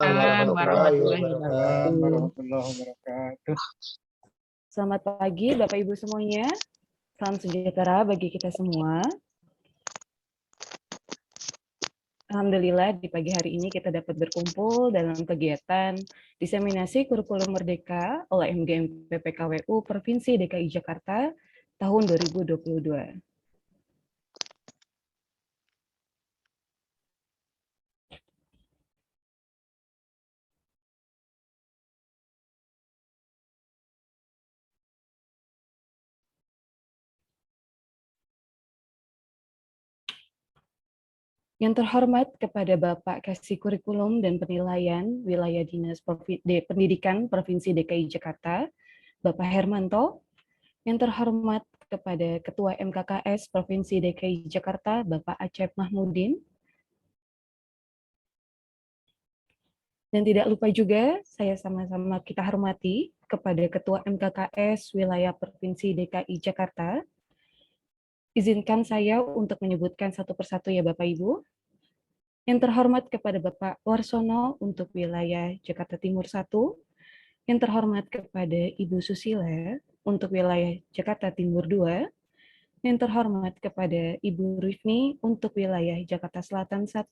warahmatullahi wabarakatuh. warahmatullahi wabarakatuh. Selamat pagi Bapak Ibu semuanya. Salam sejahtera bagi kita semua. Alhamdulillah di pagi hari ini kita dapat berkumpul dalam kegiatan diseminasi kurikulum merdeka oleh MGMP PKWU Provinsi DKI Jakarta tahun 2022. Yang terhormat kepada Bapak Kasih Kurikulum dan Penilaian Wilayah Dinas Pendidikan Provinsi DKI Jakarta, Bapak Hermanto. Yang terhormat kepada Ketua MKKS Provinsi DKI Jakarta, Bapak Acep Mahmudin. Dan tidak lupa juga, saya sama-sama kita hormati kepada Ketua MKKS Wilayah Provinsi DKI Jakarta. Izinkan saya untuk menyebutkan satu persatu ya Bapak Ibu. Yang terhormat kepada Bapak Warsono untuk wilayah Jakarta Timur 1, yang terhormat kepada Ibu Susila untuk wilayah Jakarta Timur 2, yang terhormat kepada Ibu Rifni untuk wilayah Jakarta Selatan 1,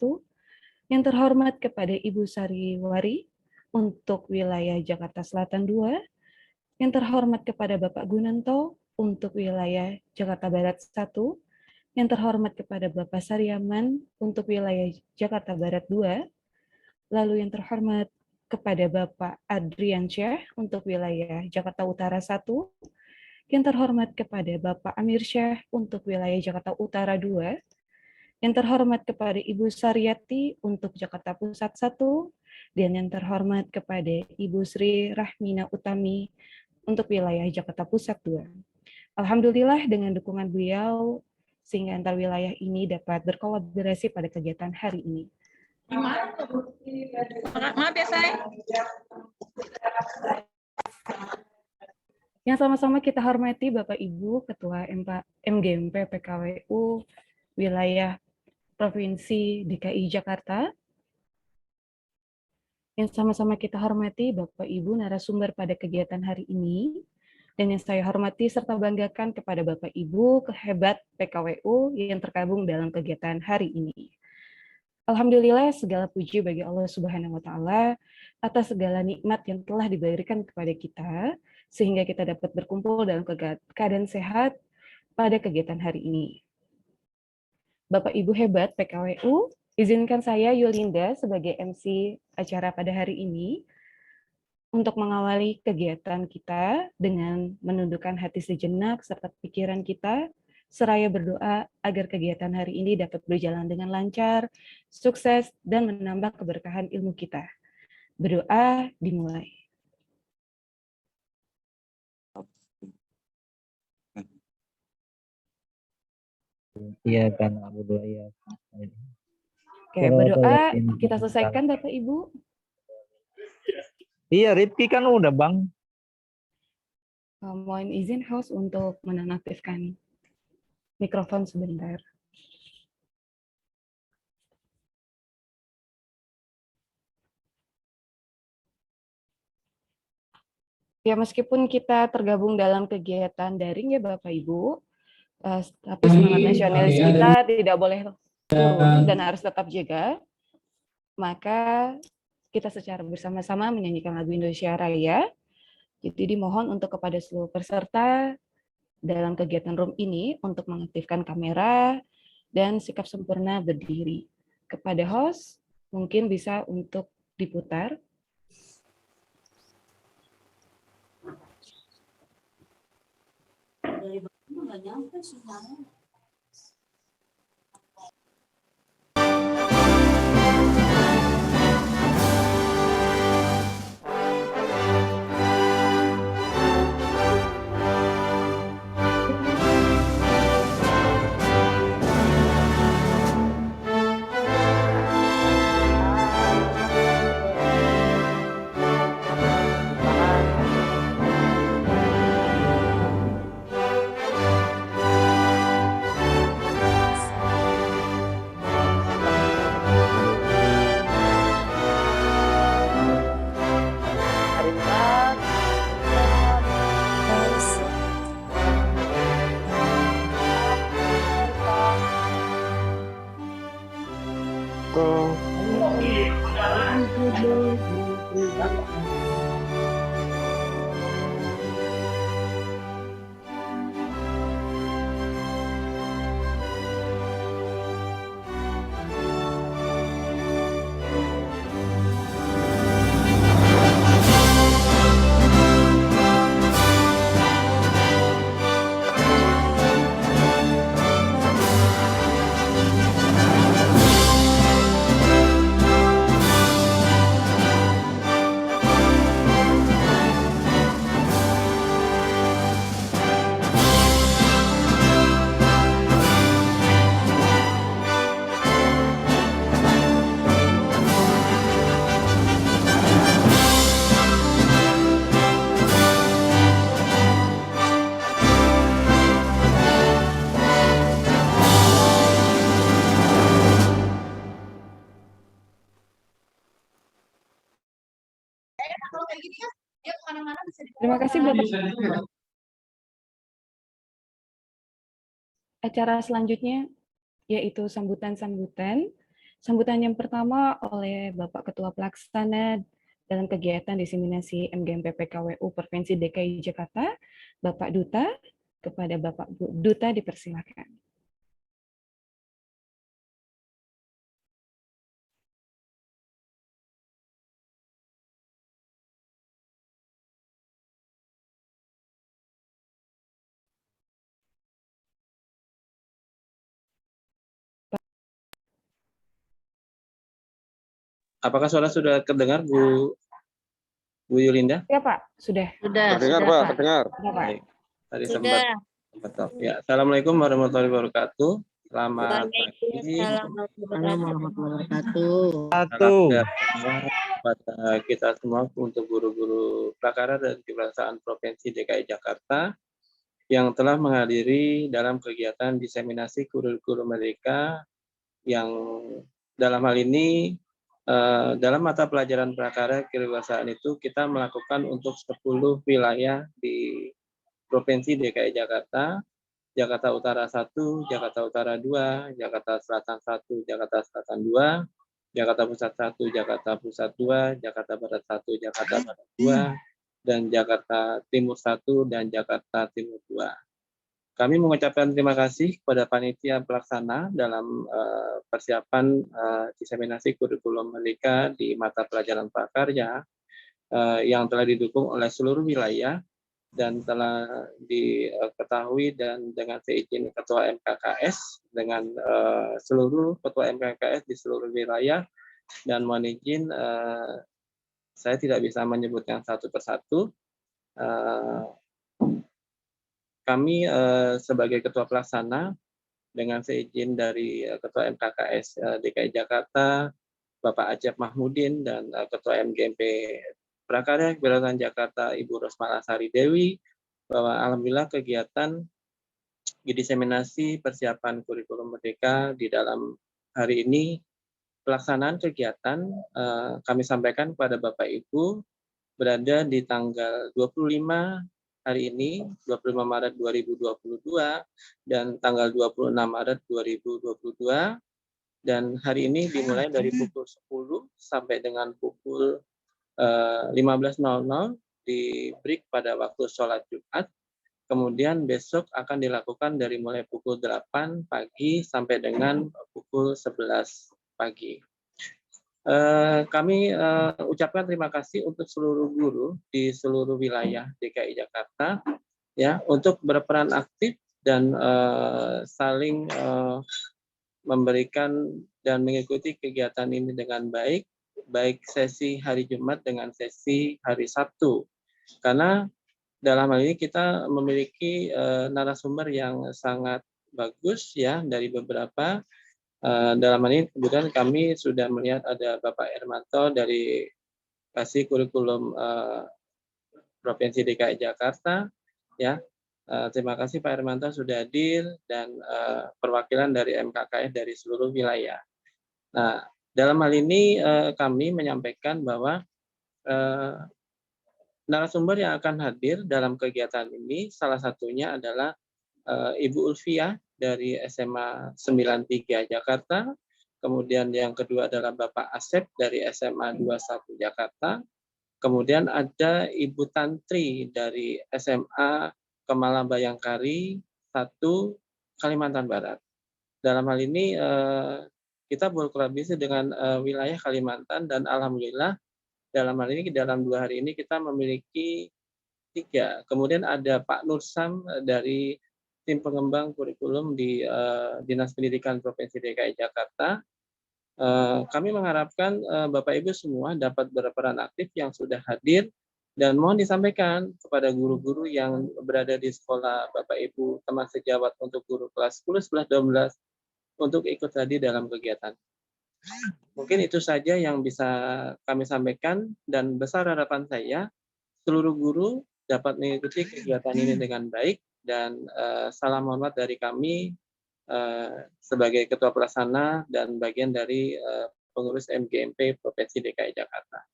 yang terhormat kepada Ibu Sariwari untuk wilayah Jakarta Selatan 2, yang terhormat kepada Bapak Gunanto untuk wilayah Jakarta Barat 1, yang terhormat kepada Bapak Saryaman untuk wilayah Jakarta Barat 2, lalu yang terhormat kepada Bapak Adriansyah untuk wilayah Jakarta Utara 1, yang terhormat kepada Bapak Amir Syah untuk wilayah Jakarta Utara 2, yang terhormat kepada Ibu Saryati untuk Jakarta Pusat 1, dan yang terhormat kepada Ibu Sri Rahmina Utami untuk wilayah Jakarta Pusat 2. Alhamdulillah dengan dukungan beliau, sehingga antar wilayah ini dapat berkolaborasi pada kegiatan hari ini. Maaf ya saya. Yang sama-sama kita hormati Bapak Ibu Ketua MGMP PKWU Wilayah Provinsi DKI Jakarta. Yang sama-sama kita hormati Bapak Ibu narasumber pada kegiatan hari ini. Dan yang saya hormati serta banggakan kepada Bapak Ibu kehebat PKWU yang tergabung dalam kegiatan hari ini. Alhamdulillah segala puji bagi Allah Subhanahu wa taala atas segala nikmat yang telah diberikan kepada kita sehingga kita dapat berkumpul dalam keadaan sehat pada kegiatan hari ini. Bapak Ibu hebat PKWU, izinkan saya Yulinda sebagai MC acara pada hari ini untuk mengawali kegiatan kita dengan menundukkan hati sejenak serta pikiran kita, seraya berdoa agar kegiatan hari ini dapat berjalan dengan lancar, sukses, dan menambah keberkahan ilmu kita. Berdoa dimulai. Iya kan Abu ya. Oke, berdoa kita selesaikan Bapak Ibu. Iya, Rifki kan udah Bang. Mohon izin host untuk menonaktifkan mikrofon sebentar. Ya, meskipun kita tergabung dalam kegiatan daring ya Bapak Ibu, tapi semangat nasionalis kita tidak boleh turun dan harus tetap jaga. Maka kita secara bersama-sama menyanyikan lagu Indonesia Raya. Jadi dimohon untuk kepada seluruh peserta dalam kegiatan room ini untuk mengaktifkan kamera dan sikap sempurna berdiri. Kepada host, mungkin bisa untuk diputar. Terima kasih Bapak. Acara selanjutnya yaitu sambutan-sambutan. Sambutan yang pertama oleh Bapak Ketua Pelaksana dalam kegiatan diseminasi MGMP-PKWU Provinsi DKI Jakarta, Bapak Duta. Kepada Bapak Duta dipersilakan. Apakah suara sudah terdengar, Bu Yulinda? Ya Pak, sudah. Terdengar, Pak, Pak. terdengar. Sudah, Pak. Baik. Tadi sempat. Ya, Assalamualapaikum warahmatullahi wabarakatuh. Selamat pagi. Assalamualaikum warahmatullahi wabarakatuh. Salam sejahtera kepada kita semua untuk guru-guru prakarya dan kepelaksaan Provinsi DKI Jakarta yang telah menghadiri dalam kegiatan diseminasi kurikulum mereka yang dalam hal ini dalam mata pelajaran prakarya kewirausahaan itu kita melakukan untuk 10 wilayah di Provinsi DKI Jakarta, Jakarta Utara 1, Jakarta Utara 2, Jakarta Selatan 1, Jakarta Selatan 2, Jakarta Pusat 1, Jakarta Pusat 2, Jakarta Barat 1, Jakarta Barat 2, dan Jakarta Timur 1 dan Jakarta Timur 2. Kami mengucapkan terima kasih kepada panitia pelaksana dalam persiapan diseminasi kurikulum mereka di mata pelajaran prakarya yang telah didukung oleh seluruh wilayah dan telah diketahui dan dengan seizin Ketua MKKS dengan seluruh Ketua MKKS di seluruh wilayah, dan mohon izin saya tidak bisa menyebutkan satu persatu. Kami sebagai Ketua Pelaksana dengan seizin dari Ketua MKKS DKI Jakarta, Bapak Acep Mahmudin, dan Ketua MGMP Prakarya Kewirausahaan Jakarta, Ibu Rosmalasari Dewi, bahwa alhamdulillah kegiatan diseminasi persiapan kurikulum merdeka di dalam hari ini, pelaksanaan kegiatan kami sampaikan kepada Bapak Ibu berada di tanggal 25 hari ini, 25 Maret 2022, dan tanggal 26 Maret 2022, dan hari ini dimulai dari pukul 10 sampai dengan pukul 15.00 di break pada waktu sholat Jumat. Kemudian besok akan dilakukan dari mulai pukul 8 pagi sampai dengan pukul 11 pagi. Kami ucapkan terima kasih untuk seluruh guru di seluruh wilayah DKI Jakarta ya untuk berperan aktif dan saling memberikan dan mengikuti kegiatan ini dengan baik sesi hari Jumat dengan sesi hari Sabtu. Karena dalam hal ini kita memiliki narasumber yang sangat bagus ya dari beberapa. Dalam hal ini kemudian kami sudah melihat ada Bapak Hermanto dari Kasih Kurikulum Provinsi DKI Jakarta ya. Terima kasih Pak Hermanto sudah hadir dan perwakilan dari MKKS dari seluruh wilayah. Nah, dalam hal ini kami menyampaikan bahwa narasumber yang akan hadir dalam kegiatan ini salah satunya adalah Ibu Ulfia dari SMA 93 Jakarta, kemudian yang kedua adalah Bapak Asep dari SMA 21 Jakarta, Kemudian ada Ibu Tantri dari SMA Kemala Bayangkari 1 Kalimantan Barat. Dalam hal ini kita berkolaborasi dengan wilayah Kalimantan dan alhamdulillah dalam hal ini dalam 2 hari ini kita memiliki 3. Kemudian ada Pak Nursam dari tim pengembang kurikulum di Dinas Pendidikan Provinsi DKI Jakarta. Kami mengharapkan Bapak Ibu semua dapat berperan aktif yang sudah hadir dan mohon disampaikan kepada guru-guru yang berada di sekolah Bapak Ibu teman sejawat untuk guru kelas 10, 11, 12 untuk ikut tadi dalam kegiatan. Mungkin itu saja yang bisa kami sampaikan dan besar harapan saya seluruh guru dapat mengikuti kegiatan ini dengan baik dan salam hormat dari kami sebagai Ketua Pelaksana dan bagian dari pengurus MGMP Provinsi DKI Jakarta.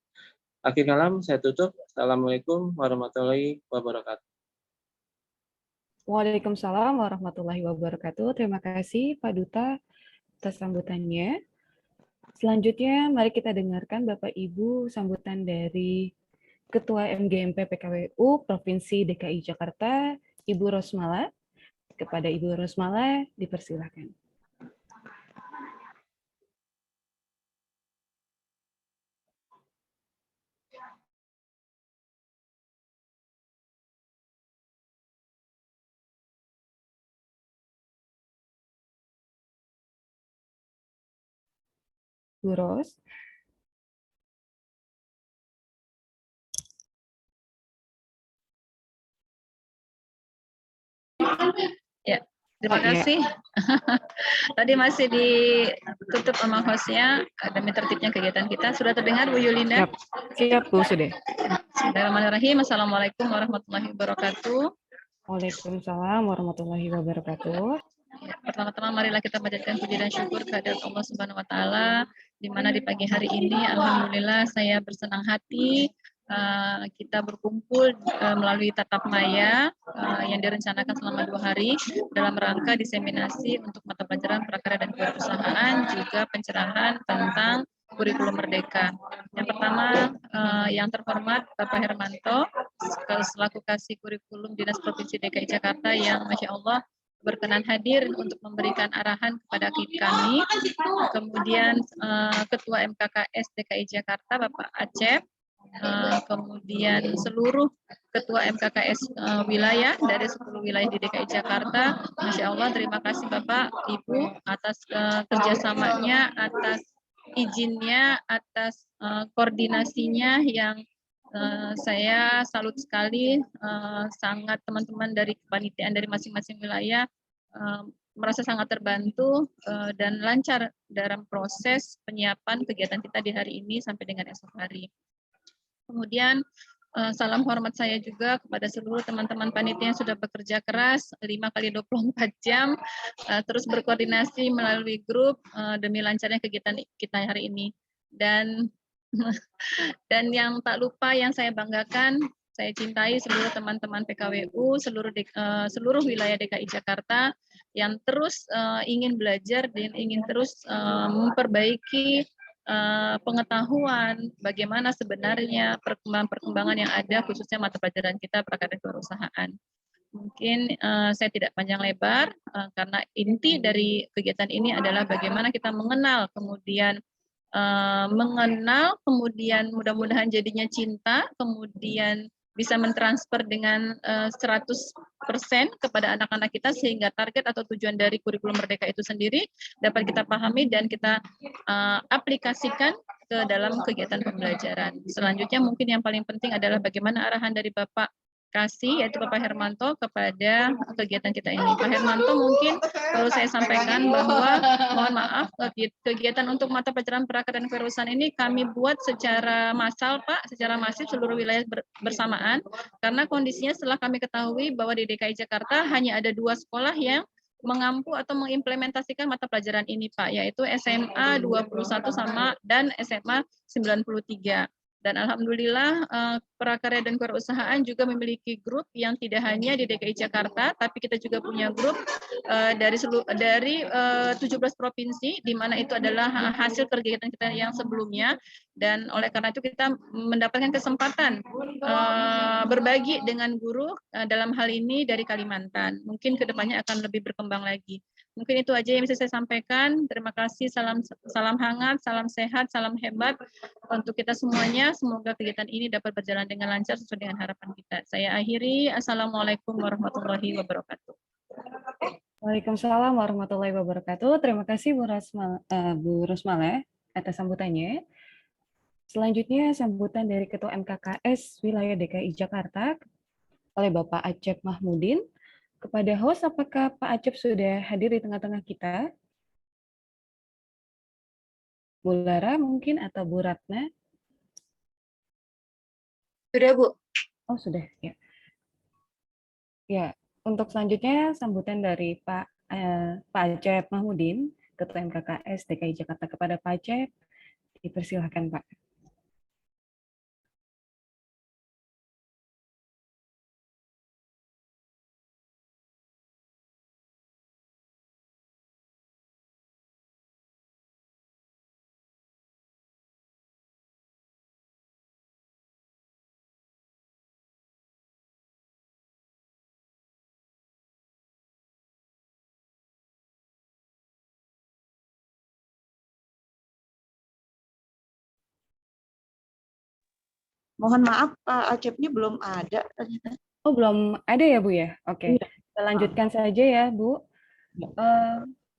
Akhir kalam saya tutup. Assalamualaikum warahmatullahi wabarakatuh. Waalaikumsalam warahmatullahi wabarakatuh. Terima kasih Pak Duta atas sambutannya. Selanjutnya mari kita dengarkan Bapak Ibu sambutan dari Ketua MGMP PKWU Provinsi DKI Jakarta, Ibu Rosmala. Kepada Ibu Rosmala dipersilakan. Bu Ros. Ya, terima kasih. Tadi masih ditutup sama hostnya, demi tertibnya kegiatan kita. Sudah terdengar Bu Yulinda? Siap Bu, sudah. Bismillahirrahmanirrahim. Assalamualaikum warahmatullahi wabarakatuh. Waalaikumsalam warahmatullahi wabarakatuh. Ya, pertama-tama marilah kita panjatkan puji dan syukur kehadirat Allah Subhanahu wa taala, di mana di pagi hari ini alhamdulillah saya bersenang hati kita berkumpul melalui tatap maya yang direncanakan selama 2 hari dalam rangka diseminasi untuk mata pelajaran prakarya dan kewirausahaan, juga pencerahan tentang kurikulum merdeka. Yang pertama, yang terhormat Bapak Hermanto selaku Kasih Kurikulum Dinas Provinsi DKI Jakarta yang Masya Allah berkenan hadir untuk memberikan arahan kepada kami. Kemudian Ketua MKKS DKI Jakarta Bapak Acep, kemudian seluruh Ketua MKKS wilayah dari 10 wilayah di DKI Jakarta. Masya Allah, terima kasih Bapak Ibu atas kerjasamanya, atas izinnya, atas koordinasinya yang saya salut sekali. Sangat teman-teman dari kepanitiaan dari masing-masing wilayah merasa sangat terbantu dan lancar dalam proses penyiapan kegiatan kita di hari ini sampai dengan esok hari. Kemudian salam hormat saya juga kepada seluruh teman-teman panitia yang sudah bekerja keras 5x24 jam, terus berkoordinasi melalui grup demi lancarnya kegiatan kita hari ini. Dan yang tak lupa yang saya banggakan, saya cintai seluruh teman-teman PKWU, seluruh wilayah DKI Jakarta yang terus ingin belajar dan ingin terus memperbaiki pengetahuan bagaimana sebenarnya perkembangan yang ada, khususnya mata pelajaran kita prakarya kewirausahaan. Mungkin saya tidak panjang lebar karena inti dari kegiatan ini adalah bagaimana kita mengenal, kemudian mudah-mudahan jadinya cinta, kemudian bisa mentransfer dengan 100% kepada anak-anak kita, sehingga target atau tujuan dari kurikulum merdeka itu sendiri dapat kita pahami dan kita aplikasikan ke dalam kegiatan pembelajaran. Selanjutnya mungkin yang paling penting adalah bagaimana arahan dari Bapak Kasih, yaitu Bapak Hermanto, kepada kegiatan kita ini. Pak Hermanto, mungkin perlu saya sampaikan bahwa mohon maaf, kegiatan untuk mata pelajaran prakarya dan kewirausahaan ini kami buat secara massal, Pak, secara masif seluruh wilayah bersamaan, karena kondisinya setelah kami ketahui bahwa di DKI Jakarta hanya ada 2 sekolah yang mengampu atau mengimplementasikan mata pelajaran ini, Pak, yaitu SMA 21 dan SMA 93. Dan alhamdulillah prakarya dan kewirausahaan juga memiliki grup yang tidak hanya di DKI Jakarta, tapi kita juga punya grup dari 17 provinsi, di mana itu adalah hasil kegiatan kita yang sebelumnya. Dan oleh karena itu kita mendapatkan kesempatan berbagi dengan guru dalam hal ini dari Kalimantan. Mungkin kedepannya akan lebih berkembang lagi. Mungkin itu aja yang bisa saya sampaikan. Terima kasih, salam hangat, salam sehat, salam hebat untuk kita semuanya. Semoga kegiatan ini dapat berjalan dengan lancar sesuai dengan harapan kita. Saya akhiri. Assalamualaikum warahmatullahi wabarakatuh. Waalaikumsalam warahmatullahi wabarakatuh. Terima kasih Bu Rusmala atas sambutannya. Selanjutnya sambutan dari Ketua MKKS Wilayah DKI Jakarta oleh Bapak Acep Mahmudin. Kepada host, apakah Pak Acep sudah hadir di tengah-tengah kita? Bu Lara mungkin atau Bu Ratna? Sudah, Bu. Oh, sudah. Ya. Ya, untuk selanjutnya sambutan dari Pak Acep Mahmudin, Ketua MKKS DKI Jakarta. Kepada Pak Acep, dipersilahkan Pak. Mohon maaf, Pak Acepnya belum ada ternyata. Oh, belum ada ya, Bu ya? Oke, kita lanjutkan saja ya, Bu.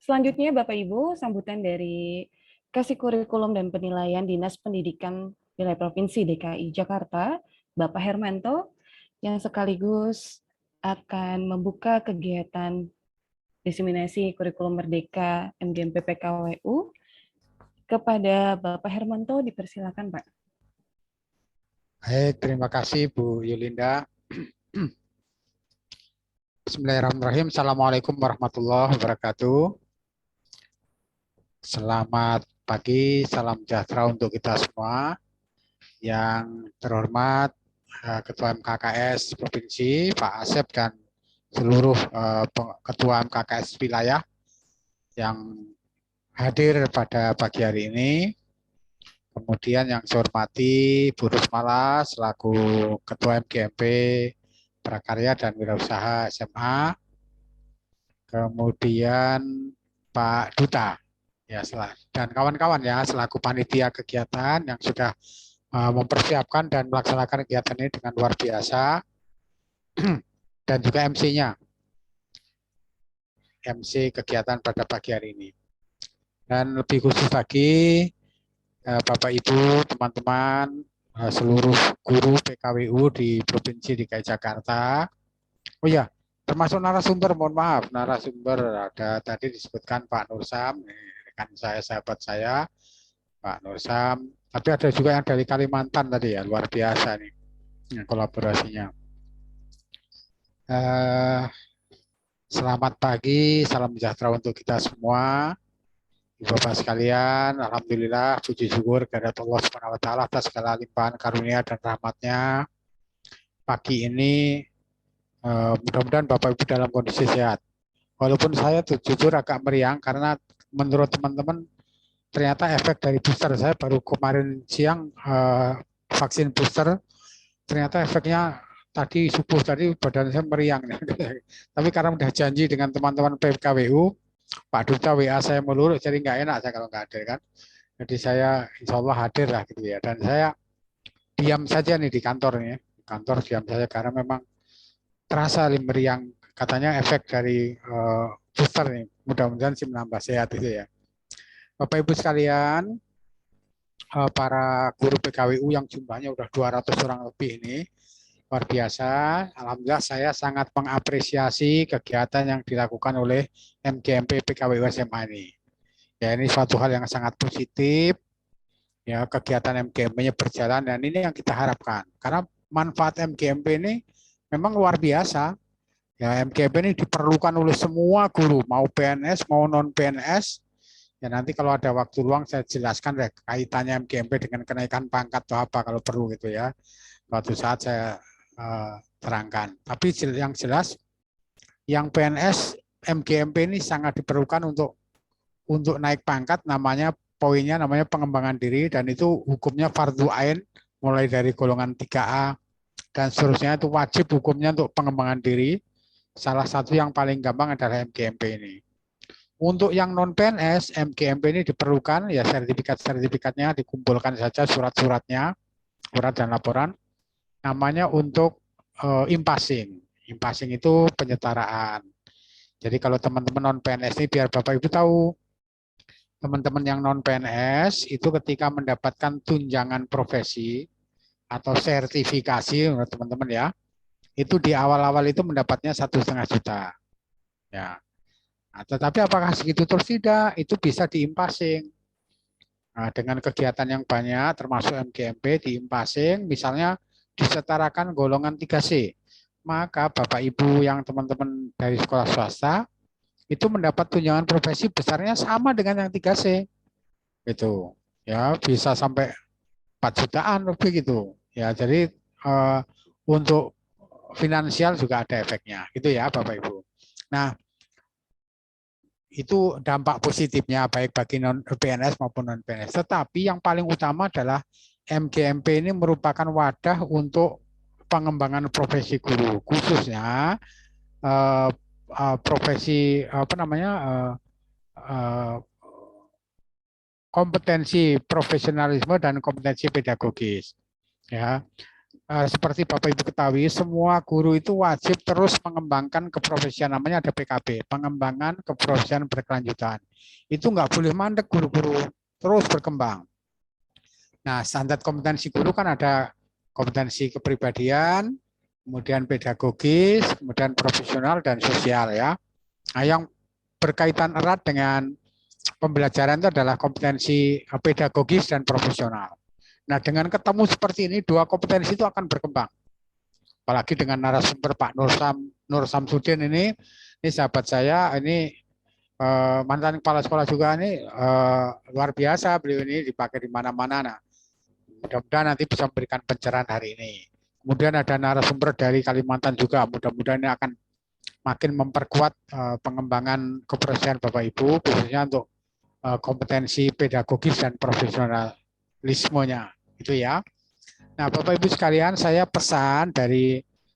Selanjutnya, Bapak Ibu, sambutan dari Kasih Kurikulum dan Penilaian Dinas Pendidikan Wilayah Provinsi DKI Jakarta, Bapak Hermanto, yang sekaligus akan membuka kegiatan diseminasi kurikulum merdeka MGMP PKWU. Kepada Bapak Hermanto, dipersilakan, Pak. Baik, terima kasih Bu Yulinda. Bismillahirrahmanirrahim. Assalamualaikum warahmatullahi wabarakatuh. Selamat pagi, salam sejahtera untuk kita semua. Yang terhormat Ketua MKKS Provinsi, Pak Asep, dan seluruh Ketua MKKS wilayah yang hadir pada pagi hari ini. Kemudian yang saya hormati Bu Rusmala selaku Ketua MGMP Prakarya dan Wirausaha SMA. Kemudian Pak Duta ya, dan kawan-kawan ya selaku panitia kegiatan yang sudah mempersiapkan dan melaksanakan kegiatan ini dengan luar biasa. Dan juga MC-nya. MC kegiatan pada pagi hari ini. Dan lebih khusus lagi Bapak Ibu, teman-teman, seluruh guru PKWU di Provinsi DKI Jakarta. Oh ya, termasuk narasumber, mohon maaf, narasumber ada tadi disebutkan Pak Nursam, rekan saya, sahabat saya, Pak Nursam. Tapi ada juga yang dari Kalimantan tadi ya, luar biasa nih kolaborasinya. Selamat pagi, salam sejahtera untuk kita semua. Bapak sekalian, alhamdulillah puji syukur kehadirat Allah Subhanahu wa taala atas segala limpahan karunia dan rahmatnya. Pagi ini mudah-mudahan Bapak Ibu dalam kondisi sehat. Walaupun saya jujur agak meriang karena menurut teman-teman ternyata efek dari booster, saya baru kemarin siang vaksin booster, ternyata efeknya tadi subuh tadi badan saya meriang. Tapi karena udah janji dengan teman-teman PKWU, Pak Duta WA saya melulu, jadi nggak enak saya kalau nggak hadir kan. Jadi saya insya Allah hadir lah gitu ya. Dan saya diam saja nih di kantor nih, kantor diam saja karena memang terasa meriang. Katanya efek dari booster nih. Mudah-mudahan sih menambah sehat itu ya. Bapak Ibu sekalian, para guru PKWU yang jumlahnya udah 200 orang lebih ini. Luar biasa, alhamdulillah saya sangat mengapresiasi kegiatan yang dilakukan oleh MGMP PKWU SMA ini. Ya, ini suatu hal yang sangat positif. Ya, kegiatan MGMP-nya berjalan dan ini yang kita harapkan. Karena manfaat MGMP ini memang luar biasa. Ya, MGMP ini diperlukan oleh semua guru, mau PNS, mau non PNS. Ya nanti kalau ada waktu luang saya jelaskan deh kaitannya MGMP dengan kenaikan pangkat atau apa kalau perlu gitu ya. Suatu saat saya terangkan. Tapi yang jelas yang PNS MGMP ini sangat diperlukan untuk naik pangkat, poinnya namanya pengembangan diri, dan itu hukumnya fardhu ain mulai dari golongan 3A dan seterusnya, itu wajib hukumnya untuk pengembangan diri. Salah satu yang paling gampang adalah MGMP ini. Untuk yang non PNS, MGMP ini diperlukan, ya sertifikatnya dikumpulkan saja, surat-suratnya, surat dan laporan, namanya untuk impasing. Impasing itu penyetaraan. Jadi kalau teman-teman non PNS ini biar Bapak Ibu tahu, teman-teman yang non PNS itu ketika mendapatkan tunjangan profesi atau sertifikasi, teman-teman ya, itu di awal-awal itu mendapatnya 1,5 juta. Ya. Nah, tetapi apakah segitu terus? Tidak, itu bisa diimpasing. Nah, dengan kegiatan yang banyak termasuk MGMP diimpasing, misalnya disetarakan golongan 3C, maka Bapak Ibu yang teman-teman dari sekolah swasta itu mendapat tunjangan profesi besarnya sama dengan yang 3C. Itu ya bisa sampai 4 jutaan lebih gitu. Ya, jadi untuk finansial juga ada efeknya. Gitu ya Bapak Ibu. Nah, itu dampak positifnya baik bagi non PNS maupun non PNS. Tetapi yang paling utama adalah MGMP ini merupakan wadah untuk pengembangan profesi guru, khususnya profesi kompetensi profesionalisme dan kompetensi pedagogis. Ya. Seperti Bapak Ibu ketahui, semua guru itu wajib terus mengembangkan keprofesian, namanya ada PKB, pengembangan keprofesian berkelanjutan. Itu nggak boleh mandek, guru-guru terus berkembang. Nah, standar kompetensi guru kan ada kompetensi kepribadian, kemudian pedagogis, kemudian profesional dan sosial ya. Nah, yang berkaitan erat dengan pembelajaran itu adalah kompetensi pedagogis dan profesional. Nah, dengan ketemu seperti ini, dua kompetensi itu akan berkembang. Apalagi dengan narasumber Pak Nur Samsudin ini sahabat saya, ini mantan kepala sekolah juga, ini luar biasa, beliau ini dipakai di mana-mana. Nah, mudah-mudahan nanti bisa memberikan pencerahan hari ini. Kemudian ada narasumber dari Kalimantan juga, mudah-mudahan ini akan makin memperkuat pengembangan keprofesian Bapak Ibu, khususnya untuk kompetensi pedagogis dan profesionalismenya. Itu ya. Nah, Bapak Ibu sekalian, saya pesan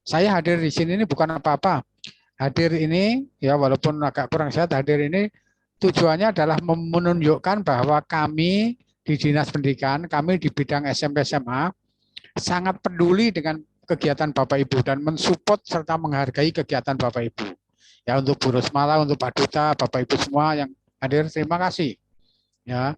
saya hadir di sini ini bukan apa-apa. Hadir ini ya walaupun agak kurang sehat, hadir ini tujuannya adalah menunjukkan bahwa kami di Dinas Pendidikan, kami di bidang SMP SMA sangat peduli dengan kegiatan Bapak Ibu dan mensupport serta menghargai kegiatan Bapak Ibu. Ya, untuk Bu Rusmala, untuk Pak Duta, Bapak Ibu semua yang hadir, terima kasih. Ya.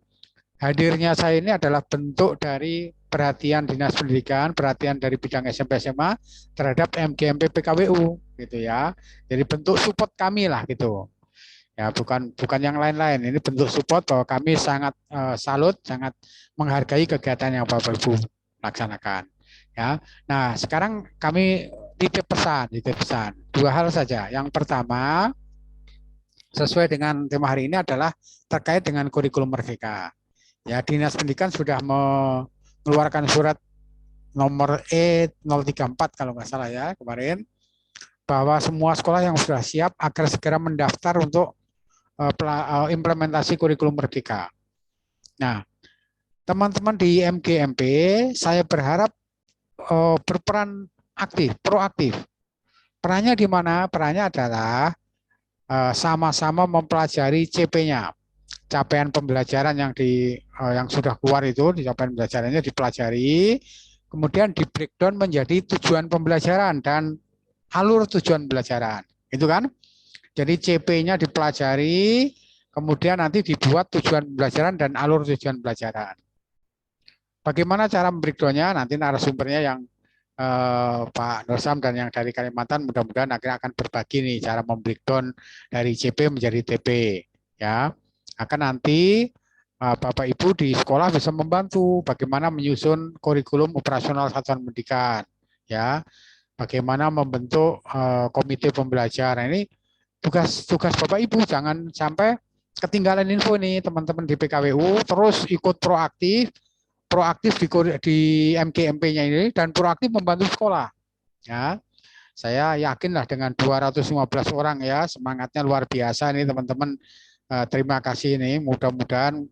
Hadirnya saya ini adalah bentuk dari perhatian Dinas Pendidikan, perhatian dari bidang SMP SMA terhadap MGMP PKWU gitu ya. Jadi bentuk support kami lah gitu. Ya, bukan yang lain-lain. Ini bentuk support bahwa kami sangat salut, sangat menghargai kegiatan yang Bapak Ibu laksanakan. Ya. Nah, sekarang kami titip pesan. Dua hal saja. Yang pertama, sesuai dengan tema hari ini adalah terkait dengan kurikulum merdeka. Ya, Dinas Pendidikan sudah mengeluarkan surat nomor E034 kalau nggak salah ya kemarin, bahwa semua sekolah yang sudah siap agar segera mendaftar untuk implementasi kurikulum merdeka. Nah, teman-teman di MGMP, saya berharap berperan aktif, proaktif. Perannya di mana? Perannya adalah sama-sama mempelajari CP-nya. Capaian pembelajaran yang sudah keluar itu, di capaian pembelajarannya dipelajari, kemudian di breakdown menjadi tujuan pembelajaran dan alur tujuan pembelajaran. Itu kan? Jadi CP-nya dipelajari, kemudian nanti dibuat tujuan pembelajaran dan alur tujuan pembelajaran. Bagaimana cara membreakdown-nya? Nanti narasumbernya yang Pak Nursam dan yang dari Kalimantan mudah-mudahan akhirnya akan berbagi nih cara membreakdown dari CP menjadi TP. Ya. Akan nanti Bapak Ibu di sekolah bisa membantu bagaimana menyusun kurikulum operasional satuan pendidikan, ya, bagaimana membentuk komite pembelajaran. Ini tugas Bapak Ibu, jangan sampai ketinggalan info nih teman-teman di PKWU, terus ikut proaktif di MGMP-nya ini dan proaktif membantu sekolah. Ya, saya yakinlah dengan 215 orang ya, semangatnya luar biasa nih teman-teman. Terima kasih ini, mudah-mudahan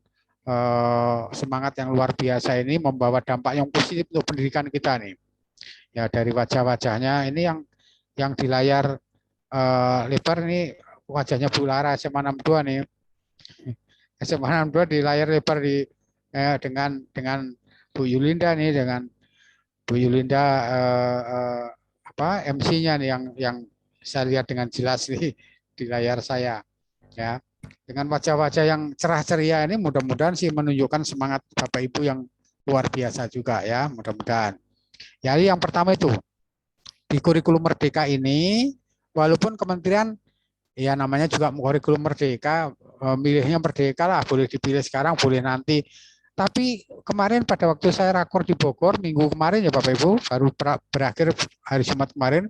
semangat yang luar biasa ini membawa dampak yang positif untuk pendidikan kita nih. Ya, dari wajah-wajahnya ini yang di layar lebar ini wajahnya Bu Lara SMA 62 nih. SMA 62 di layar lebar dengan Bu Yulinda nih, dengan Bu Yulinda MC-nya nih yang saya lihat dengan jelas nih di layar saya ya. Dengan wajah-wajah yang cerah ceria ini mudah-mudahan sih menunjukkan semangat Bapak Ibu yang luar biasa juga ya, mudah-mudahan. Ya, yang pertama itu di kurikulum Merdeka ini, walaupun kementerian ya namanya juga kurikulum Merdeka, milihnya Merdeka lah, boleh dipilih sekarang, boleh nanti. Tapi kemarin pada waktu saya rakor di Bogor minggu kemarin ya Bapak Ibu, baru berakhir hari Jumat kemarin,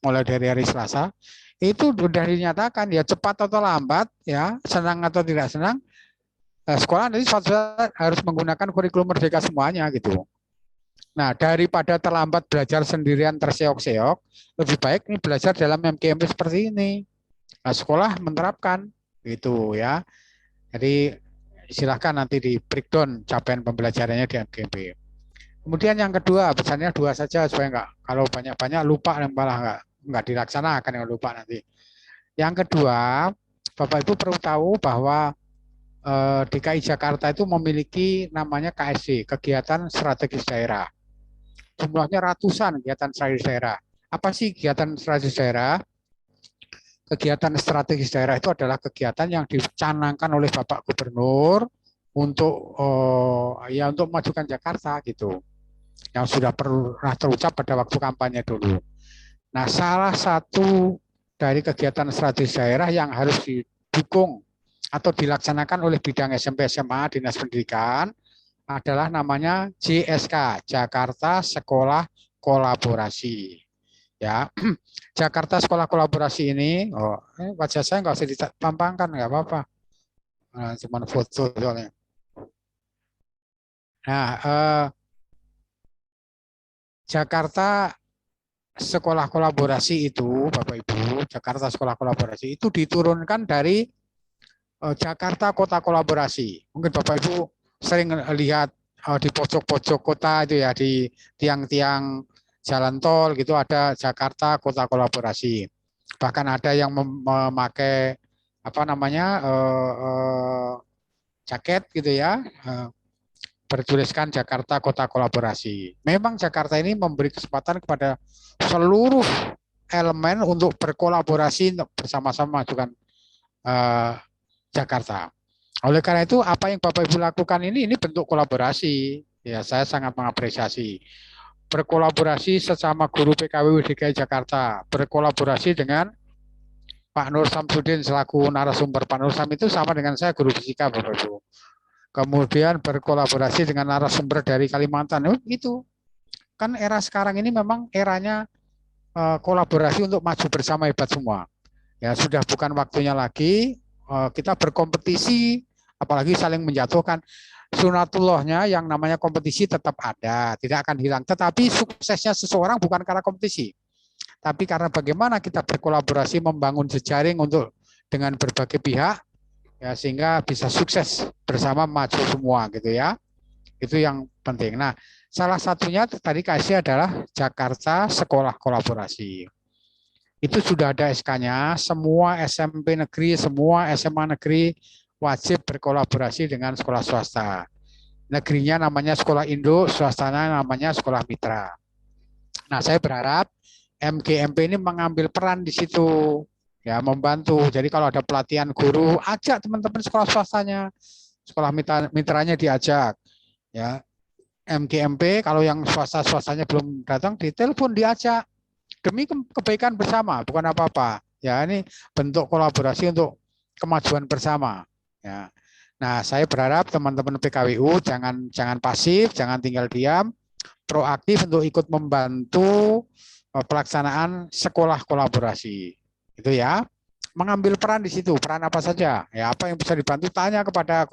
mulai dari hari Selasa, itu sudah dinyatakan ya cepat atau lambat, ya senang atau tidak senang, sekolah nanti suatu saat harus menggunakan kurikulum Merdeka semuanya gitu. Nah, daripada terlambat belajar sendirian terseok-seok, lebih baik ini belajar dalam MGMP seperti ini. Nah, sekolah menerapkan gitu ya. Jadi silahkan nanti di breakdown capaian pembelajarannya di MGMP. Kemudian yang kedua, pesannya 2 saja supaya enggak, kalau banyak-banyak lupa dan malah enggak dilaksanakan yang lupa nanti. Yang kedua, Bapak Ibu perlu tahu bahwa DKI Jakarta itu memiliki namanya KSD, Kegiatan Strategis Daerah. Jumlahnya ratusan kegiatan strategis daerah. Apa sih kegiatan strategis daerah? Kegiatan strategis daerah itu adalah kegiatan yang dicanangkan oleh Bapak Gubernur untuk untuk memajukan Jakarta gitu. Yang sudah pernah terucap pada waktu kampanye dulu. Nah, salah satu dari kegiatan strategis daerah yang harus didukung atau dilaksanakan oleh bidang SMP SMA Dinas Pendidikan adalah namanya JSK, Jakarta Sekolah Kolaborasi. Ya, Jakarta Sekolah Kolaborasi ini, wajah saya nggak usah ditampangkan, nggak apa-apa, cuma foto soalnya. Nah, Jakarta Sekolah Kolaborasi itu, Bapak Ibu, Jakarta Sekolah Kolaborasi itu diturunkan dari Jakarta Kota Kolaborasi. Mungkin Bapak Ibu sering lihat di pojok-pojok kota itu ya, di tiang-tiang jalan tol gitu ada Jakarta Kota Kolaborasi. Bahkan ada yang memakai jaket gitu ya, bertuliskan Jakarta Kota Kolaborasi. Memang Jakarta ini memberi kesempatan kepada seluruh elemen untuk berkolaborasi bersama-sama majukan Jakarta. Oleh karena itu, apa yang Bapak Ibu lakukan ini bentuk kolaborasi. Ya, saya sangat mengapresiasi. Berkolaborasi sesama guru PKWU DKI Jakarta, berkolaborasi dengan Pak Nur Samsudin selaku narasumber. Pak Nur Sam itu sama dengan saya guru fisika, Bapak Ibu. Kemudian berkolaborasi dengan narasumber dari Kalimantan. Itu kan era sekarang ini memang eranya kolaborasi untuk maju bersama hebat semua. Ya, sudah bukan waktunya lagi kita berkompetisi, apalagi saling menjatuhkan. Sunatullahnya yang namanya kompetisi tetap ada, tidak akan hilang. Tetapi suksesnya seseorang bukan karena kompetisi, tapi karena bagaimana kita berkolaborasi membangun jejaring untuk dengan berbagai pihak, ya sehingga bisa sukses bersama maju semua gitu ya. Itu yang penting. Nah, salah satunya tadi kasih adalah Jakarta Sekolah Kolaborasi. Itu sudah ada SK-nya, semua SMP negeri, semua SMA negeri wajib berkolaborasi dengan sekolah swasta. Negerinya namanya sekolah induk, swastanya namanya sekolah mitra. Nah, saya berharap MGMP ini mengambil peran di situ, ya membantu. Jadi kalau ada pelatihan guru, ajak teman-teman sekolah swastanya, sekolah mitranya diajak. Ya, MGMP kalau yang swastanya belum datang, ditelepon diajak. Demi kebaikan bersama, bukan apa-apa. Ya, ini bentuk kolaborasi untuk kemajuan bersama. Ya. Nah, saya berharap teman-teman PKWU jangan pasif, jangan tinggal diam, proaktif untuk ikut membantu pelaksanaan sekolah kolaborasi. Itu ya. mengambil peran di situ. Peran apa saja? Ya, apa yang bisa dibantu, tanya kepada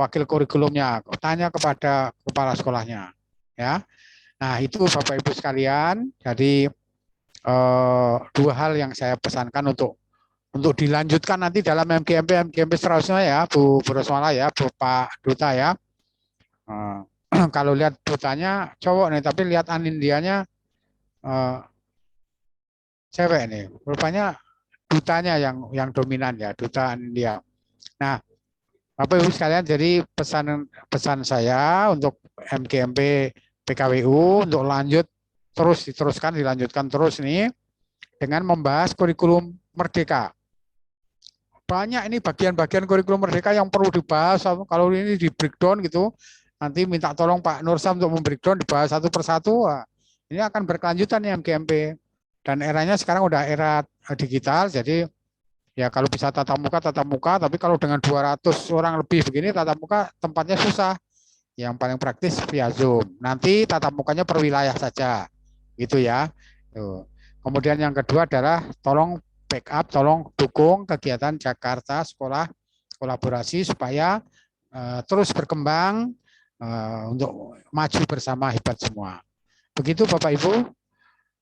wakil kurikulumnya, tanya kepada kepala sekolahnya. Ya. Nah, itu Bapak Ibu sekalian. Jadi dua hal yang saya pesankan untuk dilanjutkan nanti dalam MGMP seterusnya ya, Bu Rosmala ya, Pak Duta ya. Kalau lihat dutanya cowok nih, tapi lihat anindianya cewek nih. Rupanya dutanya yang dominan ya, duta Anindia. Nah, Bapak Ibu sekalian, jadi pesan saya untuk MGMP PKWU untuk dilanjutkan terus nih dengan membahas kurikulum merdeka. Banyak ini bagian-bagian kurikulum merdeka yang perlu dibahas. Kalau ini di breakdown gitu, nanti minta tolong Pak Nursam untuk membreakdown, dibahas satu persatu. Ini akan berkelanjutan nih MGMP. Dan eranya sekarang udah era digital, jadi ya kalau bisa tatap muka, tapi kalau dengan 200 orang lebih begini tatap muka tempatnya susah. Yang paling praktis via Zoom. Nanti tatap mukanya per wilayah saja. Gitu ya. Tuh. Kemudian yang kedua adalah tolong backup, tolong dukung kegiatan Jakarta Sekolah Kolaborasi supaya terus berkembang untuk maju bersama hebat semua. Begitu Bapak Ibu.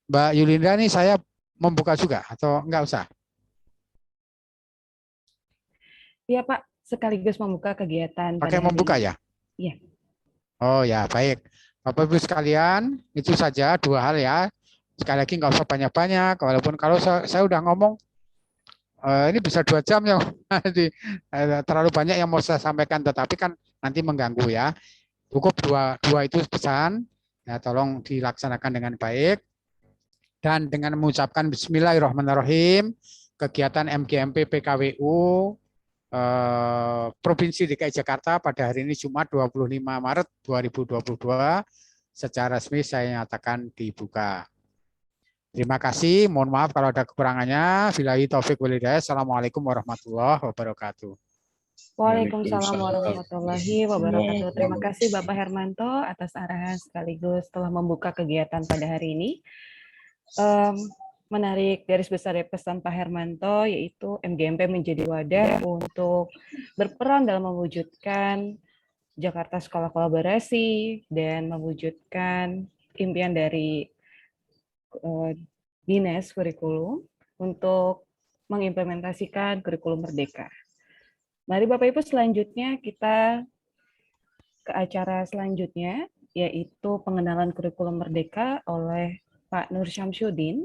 Mbak Yulinda nih saya membuka juga atau enggak usah? Iya Pak, sekaligus membuka kegiatan. Pakai membuka ya? Iya. Oh ya, baik. Bapak Ibu sekalian, itu saja dua hal ya. Sekali lagi nggak usah banyak-banyak, walaupun kalau saya udah ngomong, ini bisa 2 jam ya, terlalu banyak yang mau saya sampaikan, tetapi kan nanti mengganggu ya. Cukup dua itu pesan, ya tolong dilaksanakan dengan baik. Dan dengan mengucapkan Bismillahirrahmanirrahim, kegiatan MGMP PKWU Provinsi DKI Jakarta pada hari ini Jumat 25 Maret 2022 secara resmi saya nyatakan dibuka. Terima kasih, mohon maaf kalau ada kekurangannya. Billahi taufik wal hidayah. Assalamualaikum warahmatullahi wabarakatuh. Waalaikumsalam warahmatullahi wabarakatuh. Terima kasih Bapak Hermanto atas arahan sekaligus telah membuka kegiatan pada hari ini. Menarik garis besar pesan Pak Hermanto, yaitu MGMP menjadi wadah untuk berperan dalam mewujudkan Jakarta Sekolah Kolaborasi dan mewujudkan impian dari Dinas Kurikulum untuk mengimplementasikan kurikulum merdeka. Mari Bapak Ibu selanjutnya kita ke acara selanjutnya, yaitu pengenalan kurikulum merdeka oleh Pak Nur Syamsuddin.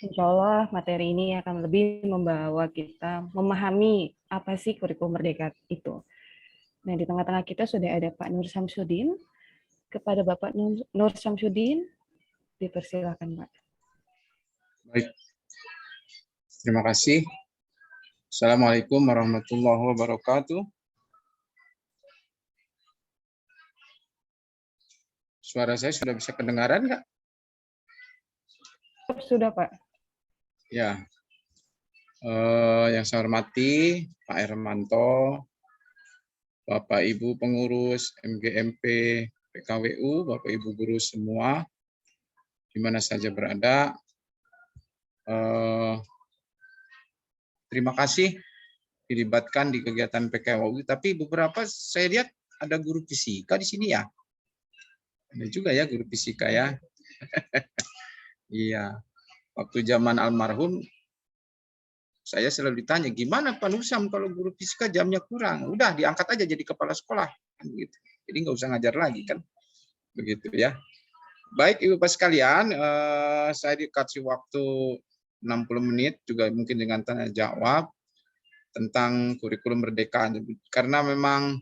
Insya Allah materi ini akan lebih membawa kita memahami apa sih kurikulum merdeka itu. Nah, di tengah-tengah kita sudah ada Pak Nur Syamsuddin. Kepada Bapak Nur Syamsuddin, dipersilakan Pak. Baik, terima kasih. Assalamualaikum warahmatullahi wabarakatuh. Suara saya sudah bisa kedengaran nggak? Sudah Pak. Ya, yang saya hormati Pak Hermanto, Bapak Ibu pengurus MGMP PKWU, Bapak Ibu guru semua, di mana saja berada. Terima kasih dilibatkan di kegiatan PKWU, tapi beberapa saya lihat ada guru fisika di sini ya. Ada juga ya guru fisika ya. Iya. Waktu zaman almarhum, saya selalu ditanya, gimana Pak Nursam kalau guru fisika jamnya kurang? Udah diangkat aja jadi kepala sekolah. Kan gitu. Jadi nggak usah ngajar lagi kan. Begitu ya. Baik Ibu Bapak sekalian, saya dikasih waktu 60 menit juga mungkin dengan tanya jawab tentang kurikulum merdeka. Karena memang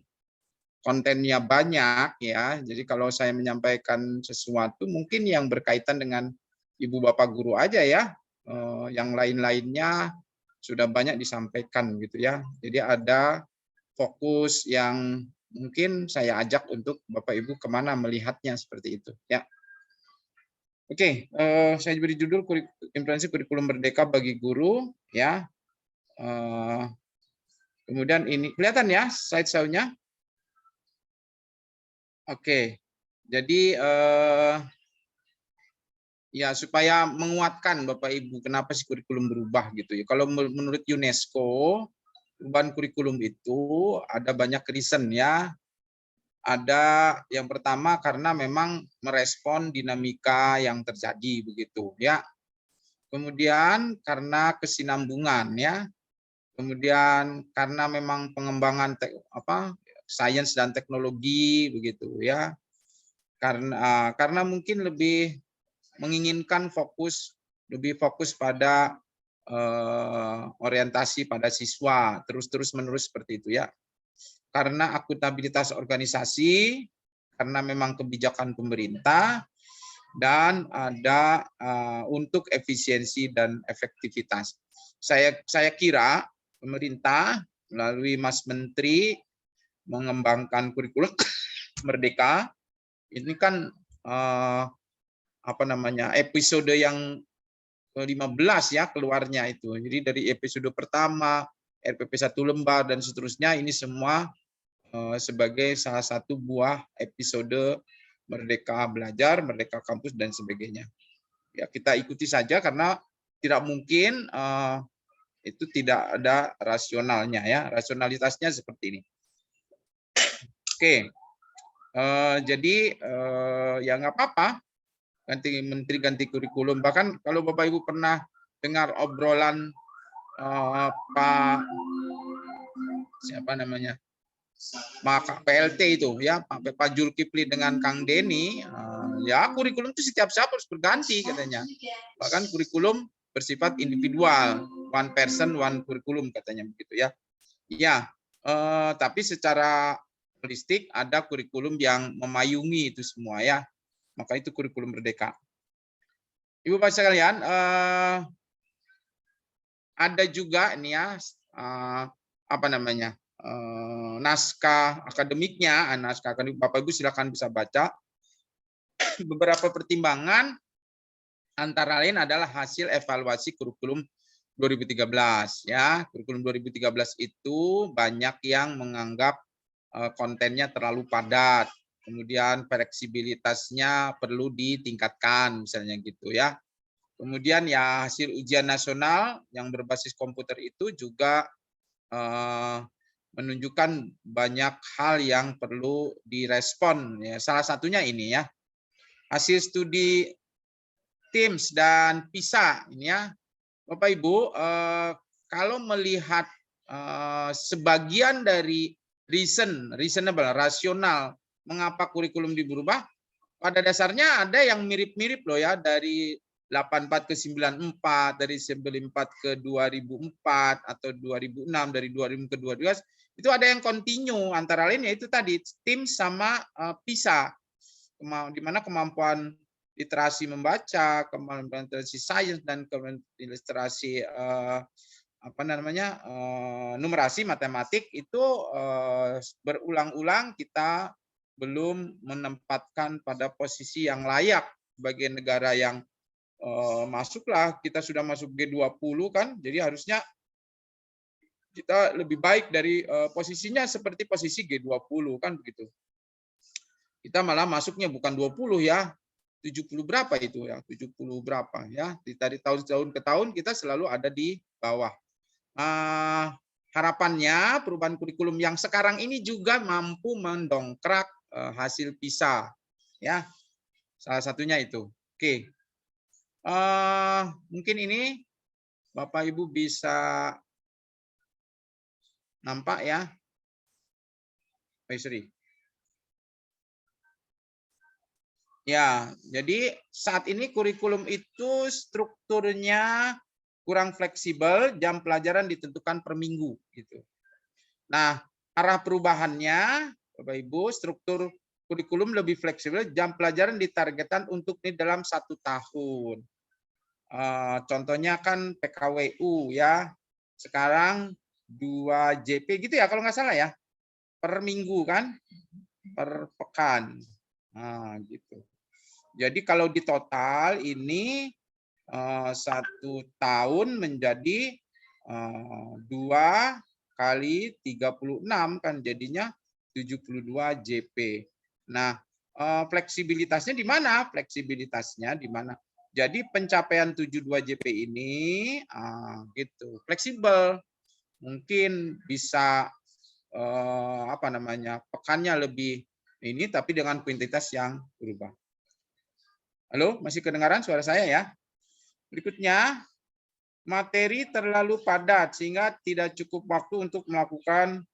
kontennya banyak ya. Jadi kalau saya menyampaikan sesuatu mungkin yang berkaitan dengan Ibu Bapak guru aja ya, yang lain-lainnya sudah banyak disampaikan gitu ya. Jadi ada fokus yang mungkin saya ajak untuk Bapak Ibu kemana melihatnya seperti itu ya. Oke, saya beri judul implementasi kurikulum merdeka bagi guru ya. Kemudian ini kelihatan ya slide show-nya. Oke, jadi Ya, supaya menguatkan Bapak Ibu, kenapa sih kurikulum berubah gitu ya. Kalau menurut UNESCO, perubahan kurikulum itu ada banyak reason ya. Ada yang pertama karena memang merespon dinamika yang terjadi begitu ya. Kemudian karena kesinambungan ya. Kemudian karena memang pengembangan sains dan teknologi begitu ya. Karena mungkin lebih menginginkan lebih fokus pada orientasi pada siswa, terus-menerus seperti itu ya. Karena akuntabilitas organisasi, karena memang kebijakan pemerintah, dan ada untuk efisiensi dan efektivitas. Saya kira pemerintah melalui Mas Menteri mengembangkan kurikulum Merdeka ini kan episode yang ke-15 ya keluarnya itu. Jadi dari episode pertama, RPP 1 lembar dan seterusnya, ini semua sebagai salah satu buah episode Merdeka Belajar, Merdeka Kampus dan sebagainya. Ya, kita ikuti saja karena tidak mungkin itu tidak ada rasionalnya ya. Rasionalitasnya seperti ini. Oke. Jadi ya nggak apa-apa. Ganti menteri, ganti kurikulum. Bahkan kalau Bapak Ibu pernah dengar obrolan Pak PLT itu ya, Pak Zulkifli dengan Kang Denny, ya kurikulum itu setiap saat harus berganti katanya. Bahkan kurikulum bersifat individual, one person, one kurikulum katanya begitu ya. Ya, tapi secara holistik ada kurikulum yang memayungi itu semua ya. Maka itu kurikulum Merdeka. Ibu Bapak sekalian, ada juga ini ya naskah akademiknya, Bapak Ibu silakan bisa baca. Beberapa pertimbangan antara lain adalah hasil evaluasi kurikulum 2013 ya. Kurikulum 2013 itu banyak yang menganggap kontennya terlalu padat. Kemudian fleksibilitasnya perlu ditingkatkan misalnya gitu ya. Kemudian ya hasil ujian nasional yang berbasis komputer itu juga menunjukkan banyak hal yang perlu direspon ya. Salah satunya ini ya. Hasil studi TIMSS dan PISA ini ya. Bapak Ibu, kalau melihat sebagian dari reasonable, rasional mengapa kurikulum diubah, pada dasarnya ada yang mirip-mirip loh ya, dari 84 ke 94, dari 94 ke 2004 atau 2006, dari 2000 ke 2012, itu ada yang continue, antara lain yaitu tadi TIMSS sama PISA, di mana kemampuan literasi membaca, kemampuan literasi sains dan kemampuan literasi numerasi matematik itu berulang-ulang kita belum menempatkan pada posisi yang layak sebagai negara yang masuklah, kita sudah masuk G20 kan, jadi harusnya kita lebih baik dari posisinya seperti posisi G20 kan begitu. Kita malah masuknya bukan 20 ya, 70 berapa itu ya, 70 berapa ya. Dari tahun ke tahun kita selalu ada di bawah. Harapannya perubahan kurikulum yang sekarang ini juga mampu mendongkrak hasil PISA ya. Salah satunya itu. Oke. Mungkin ini Bapak Ibu bisa nampak ya. Sorry. Ya, jadi saat ini kurikulum itu strukturnya kurang fleksibel, jam pelajaran ditentukan per minggu gitu. Nah, arah perubahannya Bapak Ibu, struktur kurikulum lebih fleksibel, jam pelajaran ditargetkan untuk ini dalam 1 tahun. Contohnya kan PKWU ya. Sekarang 2 JP gitu ya kalau nggak salah ya. Per minggu kan? Per pekan. Nah, gitu. Jadi kalau di total ini 1 tahun menjadi 2 kali 36 kan jadinya 72 JP. Nah, fleksibilitasnya di mana? Fleksibilitasnya di mana? Jadi pencapaian 72 JP ini gitu fleksibel, mungkin bisa apa namanya pekannya lebih ini, tapi dengan kuantitas yang berubah. Halo, masih kedengaran suara saya ya? Berikutnya, materi terlalu padat sehingga tidak cukup waktu untuk melakukan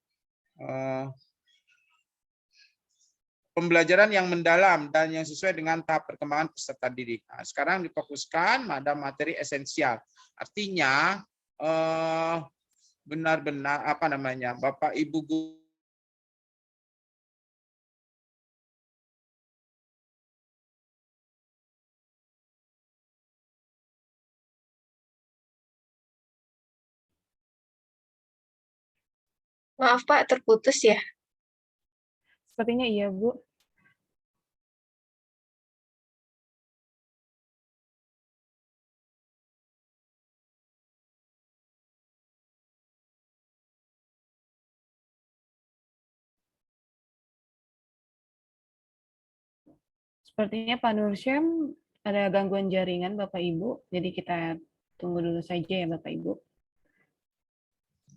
pembelajaran yang mendalam dan yang sesuai dengan tahap perkembangan peserta didik. Nah, sekarang difokuskan pada materi esensial. Artinya benar-benar apa namanya, Bapak Ibu guru Maaf Pak, terputus ya? Sepertinya iya, Bu. Sepertinya Pak Nursyam ada gangguan jaringan Bapak Ibu, jadi kita tunggu dulu saja ya Bapak Ibu.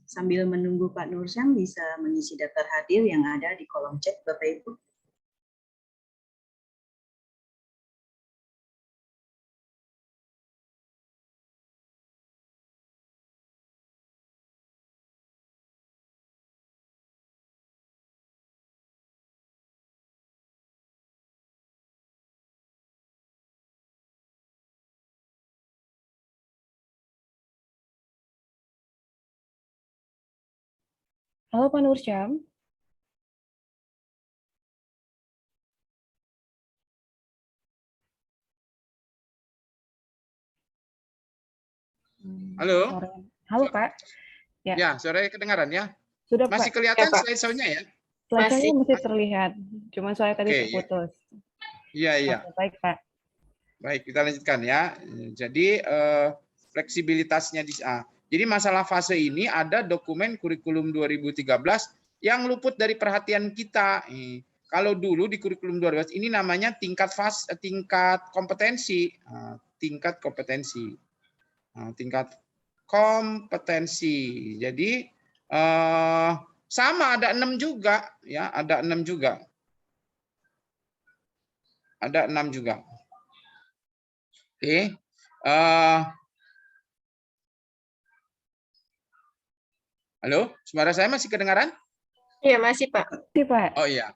Sambil menunggu Pak Nursyam bisa mengisi daftar hadir yang ada di kolom chat Bapak Ibu. Halo Pak Nursyam. Halo? Halo Pak. Ya, suaranya kedengaran ya? Sudah Masih Pak. kelihatan Ya, Pak. slide-nya ya? Slide-nya masih terlihat, cuma saya tadi Oke, terputus. Iya. Oke, baik Pak. Baik, kita lanjutkan ya. Jadi fleksibilitasnya jadi masalah fase ini ada dokumen kurikulum 2013 yang luput dari perhatian kita. Kalau dulu di kurikulum 2012 ini namanya tingkat kompetensi, tingkat kompetensi. Tingkat kompetensi. Jadi sama ada 6 juga ya, ada 6 juga. Ada 6 juga. Oke. Halo, suara saya masih kedengaran? Iya, masih Pak. Iya, Pak. Oh iya.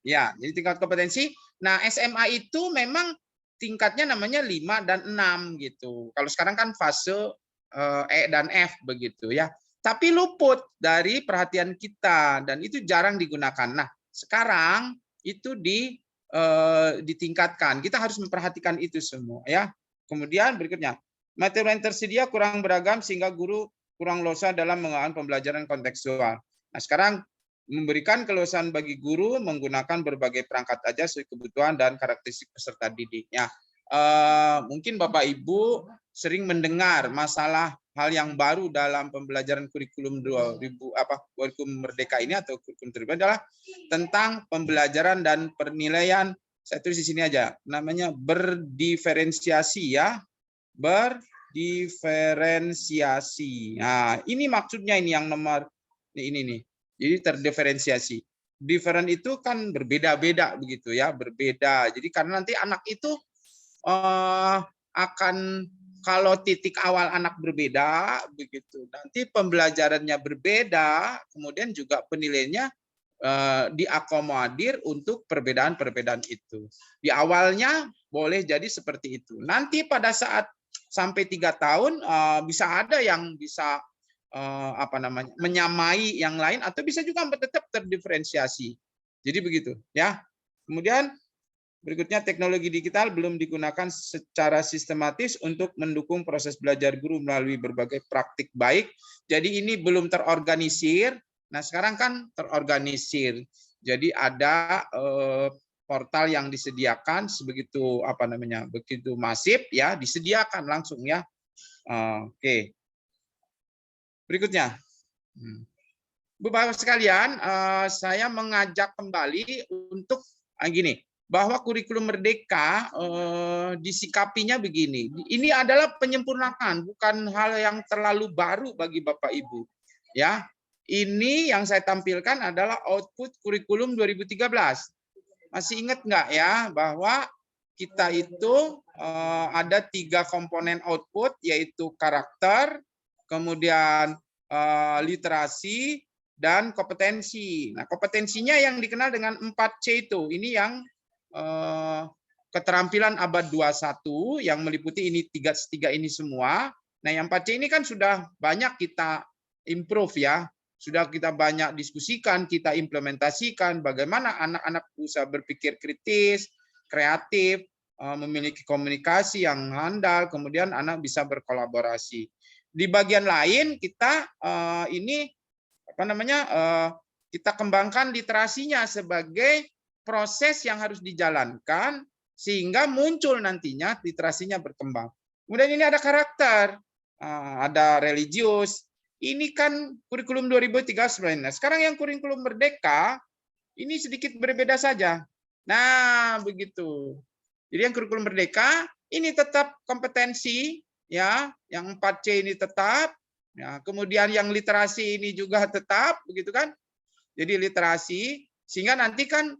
Ya, jadi tingkat kompetensi. Nah, SMA itu memang tingkatnya namanya 5 dan 6 gitu. Kalau sekarang kan fase E dan F begitu ya. Tapi luput dari perhatian kita dan itu jarang digunakan. Nah, sekarang itu ditingkatkan. Kita harus memperhatikan itu semua ya. Kemudian berikutnya, materi yang tersedia kurang beragam sehingga guru kurang leluasa dalam mengalami pembelajaran kontekstual. Nah, sekarang memberikan keleluasaan bagi guru menggunakan berbagai perangkat ajar sesuai kebutuhan dan karakteristik peserta didiknya. Mungkin Bapak Ibu sering mendengar masalah hal yang baru dalam pembelajaran kurikulum 2000 kurikulum Merdeka ini atau kurikulum terbaru adalah tentang pembelajaran dan penilaian. Saya tulis di sini aja, namanya berdiferensiasi ya, berdiferensiasi. Nah, ini maksudnya ini yang nomor ini nih. Jadi terdiferensiasi. Different itu kan berbeda-beda begitu ya, berbeda. Jadi karena nanti anak itu akan kalau titik awal anak berbeda begitu, nanti pembelajarannya berbeda, kemudian juga penilaiannya diakomodir untuk perbedaan-perbedaan itu. Di awalnya boleh jadi seperti itu. Nanti pada saat sampai 3 tahun bisa ada yang bisa menyamai yang lain atau bisa juga tetap terdiferensiasi. Jadi begitu ya. Kemudian berikutnya, teknologi digital belum digunakan secara sistematis untuk mendukung proses belajar guru melalui berbagai praktik baik. Jadi ini belum terorganisir. Nah, sekarang kan terorganisir. Jadi ada portal yang disediakan sebegitu begitu masif ya, disediakan langsung ya. Oke. Berikutnya, Bapak sekalian, saya mengajak kembali untuk gini. bahwa kurikulum merdeka disikapinya begini. Ini adalah penyempurnaan, bukan hal yang terlalu baru bagi Bapak Ibu. Ya, ini yang saya tampilkan adalah output kurikulum 2013. Masih ingat nggak ya bahwa kita itu ada 3 komponen output, yaitu karakter, kemudian literasi, dan kompetensi. Nah, kompetensinya yang dikenal dengan 4C itu. Ini yang keterampilan abad 21 yang meliputi ini tiga ini semua. Nah, yang 4C ini kan sudah banyak kita improve ya. Sudah kita banyak diskusikan, kita implementasikan bagaimana anak-anak bisa berpikir kritis, kreatif, memiliki komunikasi yang handal, kemudian anak bisa berkolaborasi. Di bagian lain kita ini kita kembangkan literasinya sebagai proses yang harus dijalankan sehingga muncul nantinya literasinya berkembang. Kemudian ini ada karakter, ada religius. Ini kan kurikulum 2013. Nah, sekarang yang kurikulum merdeka ini sedikit berbeda saja. Nah, begitu. Jadi yang kurikulum merdeka ini tetap kompetensi ya, yang 4C ini tetap. Ya, kemudian yang literasi ini juga tetap, begitu kan? Jadi literasi, sehingga nanti kan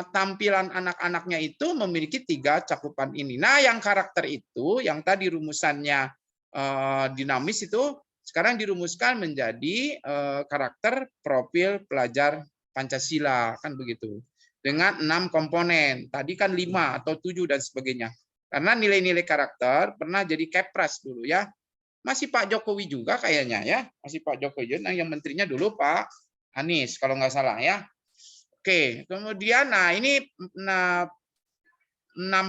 tampilan anak-anaknya itu memiliki 3 cakupan ini. Nah, yang karakter itu, yang tadi rumusannya dinamis itu, sekarang dirumuskan menjadi karakter profil pelajar Pancasila, kan begitu. Dengan 6 komponen, tadi kan 5 atau 7 dan sebagainya. Karena nilai-nilai karakter pernah jadi Kepres dulu ya. Masih Pak Jokowi juga kayaknya ya, masih Pak Jokowi. Nah, yang menterinya dulu Pak Anies kalau nggak salah ya. Oke, kemudian nah ini 6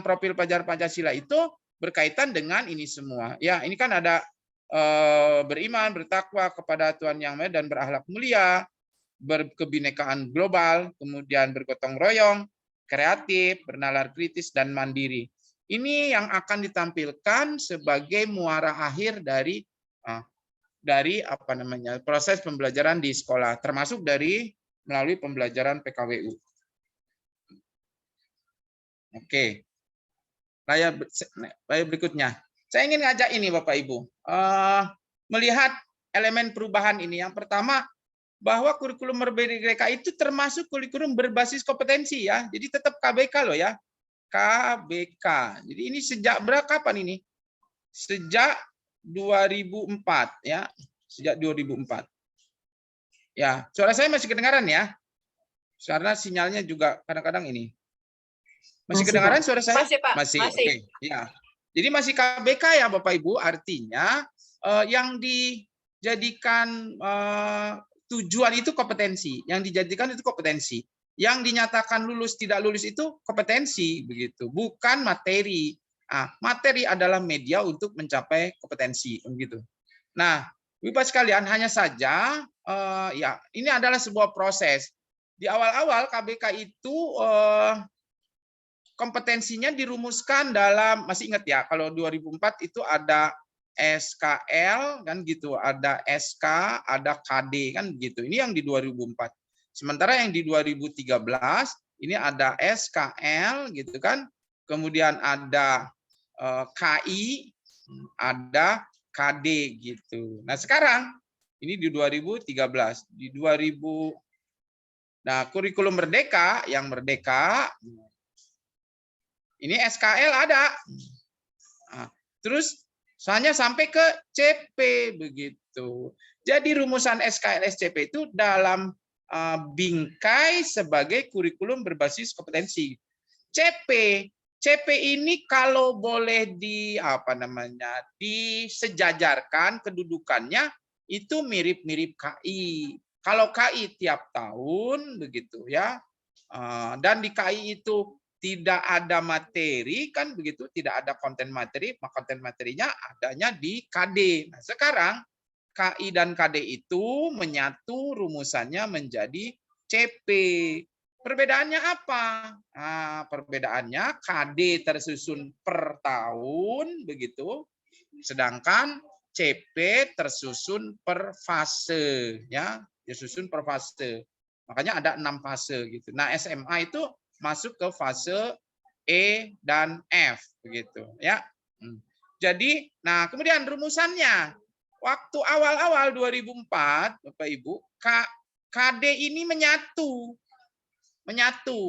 profil pelajar Pancasila itu berkaitan dengan ini semua. Ya, ini kan ada beriman, bertakwa kepada Tuhan Yang Maha dan berakhlak mulia, berkebinekaan global, kemudian bergotong royong, kreatif, bernalar kritis dan mandiri. Ini yang akan ditampilkan sebagai muara akhir dari proses pembelajaran di sekolah, termasuk dari melalui pembelajaran PKWU. Oke, layar berikutnya. Saya ingin ngajak ini Bapak Ibu, melihat elemen perubahan ini. Yang pertama, bahwa kurikulum merdeka itu termasuk kurikulum berbasis kompetensi ya. Jadi tetap KBK loh ya. KBK. Jadi ini sejak berapa kapan ini? Sejak 2004 ya. Sejak 2004. Ya, suara saya masih kedengaran ya? Karena sinyalnya juga kadang-kadang ini. Masih kedengaran suara saya? Masih, Pak. Masih. Masih. Oke. Ya. Jadi masih KBK ya Bapak Ibu, artinya yang dijadikan tujuan itu kompetensi, yang dijadikan itu kompetensi. Yang dinyatakan lulus tidak lulus itu kompetensi begitu, bukan materi. Materi adalah media untuk mencapai kompetensi begitu. Nah, Bapak sekalian, hanya saja ya ini adalah sebuah proses. Di awal-awal KBK itu kompetensinya dirumuskan dalam, masih ingat ya, kalau 2004 itu ada SKL kan gitu, ada SK, ada KD kan gitu. Ini yang di 2004. Sementara yang di 2013 ini ada SKL gitu kan. Kemudian ada KI, ada KD gitu. Nah, sekarang ini di 2013, di 2000 nah, kurikulum merdeka yang merdeka ini SKL ada. Terus hanya sampai ke CP begitu. Jadi rumusan SKL SCP itu dalam bingkai sebagai kurikulum berbasis kompetensi. CP ini kalau boleh disejajarkan kedudukannya itu mirip-mirip KI. Kalau KI tiap tahun begitu ya. Dan di KI itu tidak ada materi kan begitu, tidak ada konten materi, maka konten materinya adanya di KD. Nah, sekarang KI dan KD itu menyatu rumusannya menjadi CP. Perbedaannya apa? Perbedaannya KD tersusun per tahun begitu, sedangkan CP tersusun per fase ya, disusun per fase. Makanya ada 6 fase gitu. Nah, SMA itu masuk ke fase E dan F begitu ya. Jadi, nah kemudian rumusannya waktu awal-awal 2004 Bapak Ibu, KD ini menyatu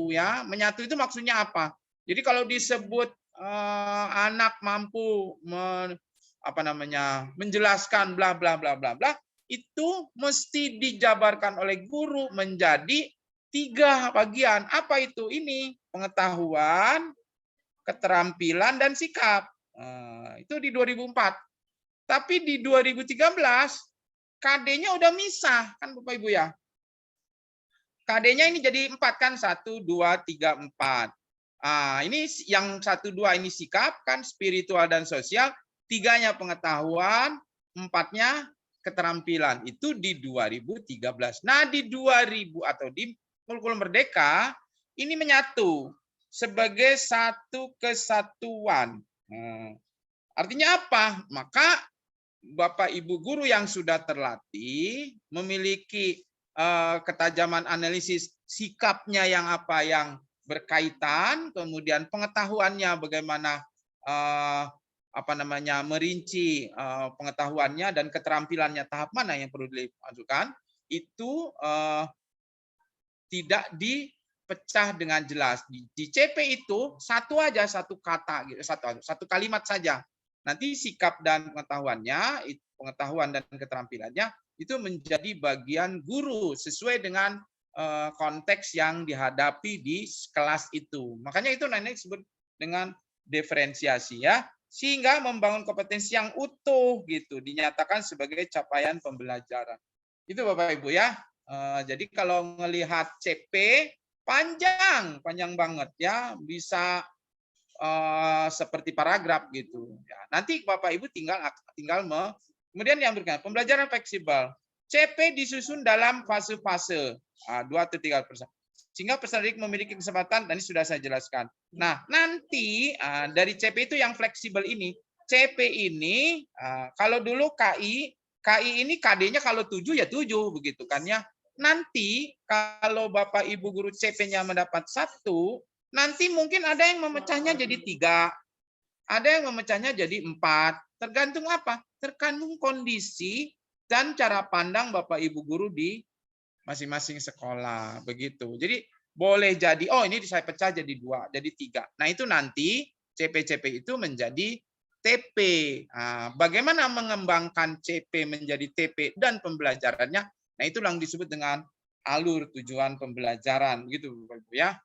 ya. Menyatu itu maksudnya apa? Jadi kalau disebut anak mampu menjelaskan bla bla bla bla bla, itu mesti dijabarkan oleh guru menjadi 3 bagian. Apa itu? Ini pengetahuan, keterampilan, dan sikap. Itu di 2004. Tapi di 2013 KD-nya udah misah kan Bapak Ibu ya. KD-nya ini jadi 4 kan, 1, 2, 3, 4. Ini yang 1, 2 ini sikap kan, spiritual dan sosial, 3-nya pengetahuan, 4-nya keterampilan. Itu di 2013. Nah, di 2000 atau di kurikulum Merdeka ini menyatu sebagai satu kesatuan. Artinya apa? Maka Bapak Ibu guru yang sudah terlatih memiliki ketajaman analisis sikapnya yang berkaitan, kemudian pengetahuannya bagaimana merinci pengetahuannya dan keterampilannya tahap mana yang perlu dimasukkan, itu tidak dipecah dengan jelas. Di CP itu satu kata gitu, satu kalimat saja. Nanti sikap dan pengetahuannya, pengetahuan dan keterampilannya itu menjadi bagian guru sesuai dengan konteks yang dihadapi di kelas itu. Makanya itu nanti disebut dengan diferensiasi ya, sehingga membangun kompetensi yang utuh gitu, dinyatakan sebagai capaian pembelajaran. Itu Bapak Ibu ya. Jadi kalau melihat CP panjang banget ya, bisa seperti paragraf gitu. Ya, nanti Bapak Ibu tinggal kemudian yang berikutnya pembelajaran fleksibel. CP disusun dalam fase-fase 2 atau 3%. Sehingga peserta didik memiliki kesempatan, tadi sudah saya jelaskan. Nah, nanti dari CP itu yang fleksibel ini, CP ini kalau dulu KI ini KD-nya kalau 7 ya 7 begitu kan ya. Nanti kalau Bapak Ibu guru CP-nya mendapat 1, nanti mungkin ada yang memecahnya jadi 3, ada yang memecahnya jadi 4. Tergantung apa? Tergantung kondisi dan cara pandang Bapak Ibu guru di masing-masing sekolah. Begitu. Jadi boleh jadi, oh ini saya pecah jadi 2, jadi 3. Nah itu nanti CP-CP itu menjadi TP. Bagaimana mengembangkan CP menjadi TP dan pembelajarannya? Nah itu yang disebut dengan alur tujuan pembelajaran. Gitu Bapak Ibu ya.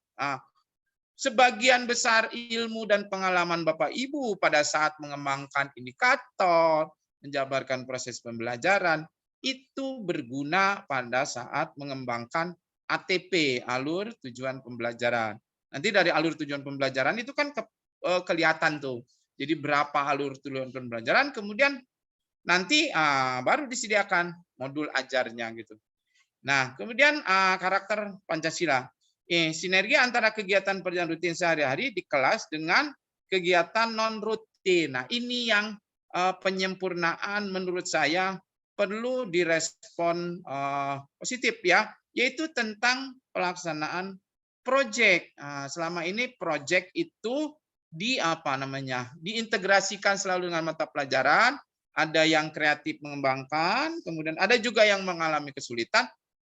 Sebagian besar ilmu dan pengalaman Bapak Ibu pada saat mengembangkan indikator, menjabarkan proses pembelajaran, itu berguna pada saat mengembangkan ATP, alur tujuan pembelajaran. Nanti dari alur tujuan pembelajaran itu kan kelihatan tuh. Jadi berapa alur tujuan pembelajaran, kemudian nanti baru disediakan modul ajarnya gitu. Nah, kemudian karakter Pancasila. Sinergi antara kegiatan perjalanan rutin sehari-hari di kelas dengan kegiatan non-rutin. Nah, ini yang penyempurnaan menurut saya perlu direspon positif ya, yaitu tentang pelaksanaan proyek. Selama ini proyek itu diintegrasikan selalu dengan mata pelajaran, ada yang kreatif mengembangkan, kemudian ada juga yang mengalami kesulitan.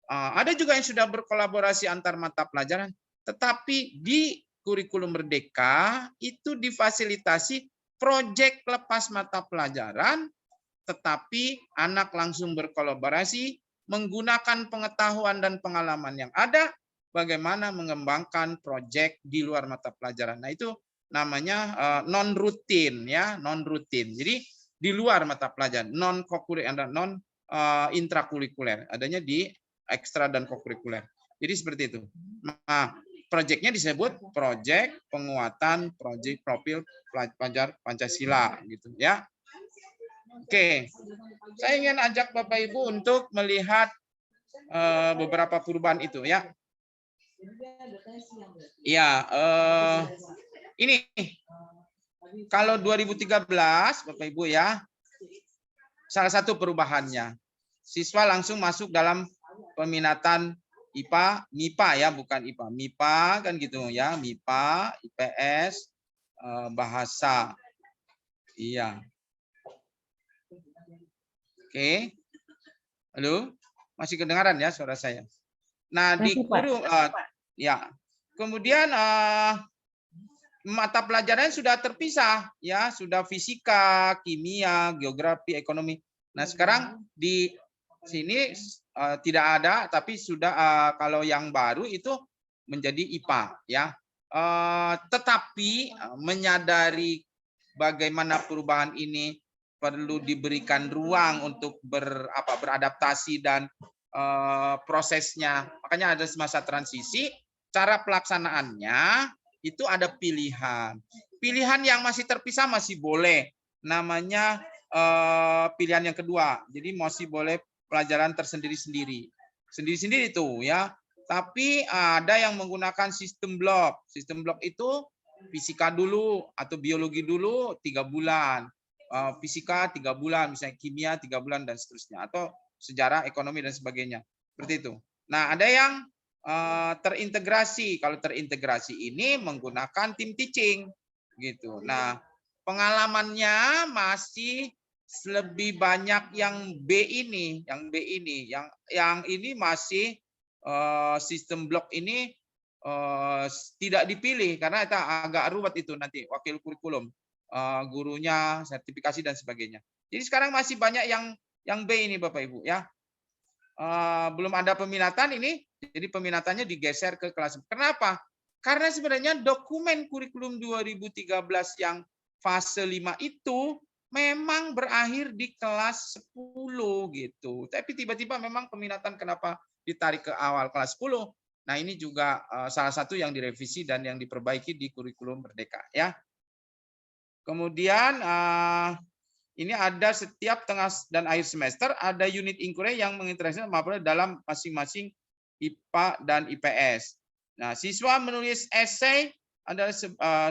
Ada juga yang sudah berkolaborasi antar mata pelajaran, tetapi di kurikulum Merdeka itu difasilitasi proyek lepas mata pelajaran, tetapi anak langsung berkolaborasi menggunakan pengetahuan dan pengalaman yang ada, bagaimana mengembangkan proyek di luar mata pelajaran. Nah itu namanya non rutin ya, non rutin. Jadi di luar mata pelajaran, non kokurikuler, non intrakurikuler, adanya di ekstra dan kokurikuler. Jadi seperti itu. Nah, proyeknya disebut proyek penguatan proyek profil pelajar Pancasila gitu ya. Oke. Saya ingin ajak Bapak Ibu untuk melihat beberapa perubahan itu ya. Ya, ini kalau 2013 Bapak Ibu ya, salah satu perubahannya siswa langsung masuk dalam peminatan MIPA ya, bukan IPA. MIPA kan gitu ya, MIPA, IPS, bahasa. Iya. Oke. Halo, masih kedengaran ya suara saya? Nah, di Masih, Pak. guru ya. Kemudian mata pelajarannya sudah terpisah ya, sudah fisika, kimia, geografi, ekonomi. Nah, sekarang di sini tidak ada, tapi sudah kalau yang baru itu menjadi IPA ya. Tetapi menyadari bagaimana perubahan ini perlu diberikan ruang untuk beradaptasi dan prosesnya. Makanya ada masa transisi, cara pelaksanaannya itu ada pilihan. Pilihan yang masih terpisah masih boleh. Namanya pilihan yang kedua. Jadi masih boleh pelajaran tersendiri-sendiri. Sendiri-sendiri itu ya. Tapi ada yang menggunakan sistem blok. Sistem blok itu fisika dulu atau biologi dulu 3 bulan. Fisika 3 bulan, misalnya kimia 3 bulan dan seterusnya, atau sejarah, ekonomi dan sebagainya. Seperti itu. Nah, ada yang terintegrasi. Kalau terintegrasi ini menggunakan tim teaching gitu. Nah, pengalamannya masih lebih banyak yang B ini, yang ini masih sistem blok ini tidak dipilih karena itu agak ruwet itu nanti wakil kurikulum. Gurunya, sertifikasi dan sebagainya. Jadi sekarang masih banyak yang B ini Bapak Ibu ya. Belum ada peminatan ini, jadi peminatannya digeser ke kelas. Kenapa? Karena sebenarnya dokumen kurikulum 2013 yang fase 5 itu memang berakhir di kelas 10 gitu. Tapi tiba-tiba memang peminatan kenapa ditarik ke awal kelas 10. Nah, ini juga salah satu yang direvisi dan yang diperbaiki di kurikulum Merdeka ya. Kemudian ini ada setiap tengah dan akhir semester ada unit inquiry yang mengintegrasikan materi dalam masing-masing IPA dan IPS. Nah, siswa menulis esai adalah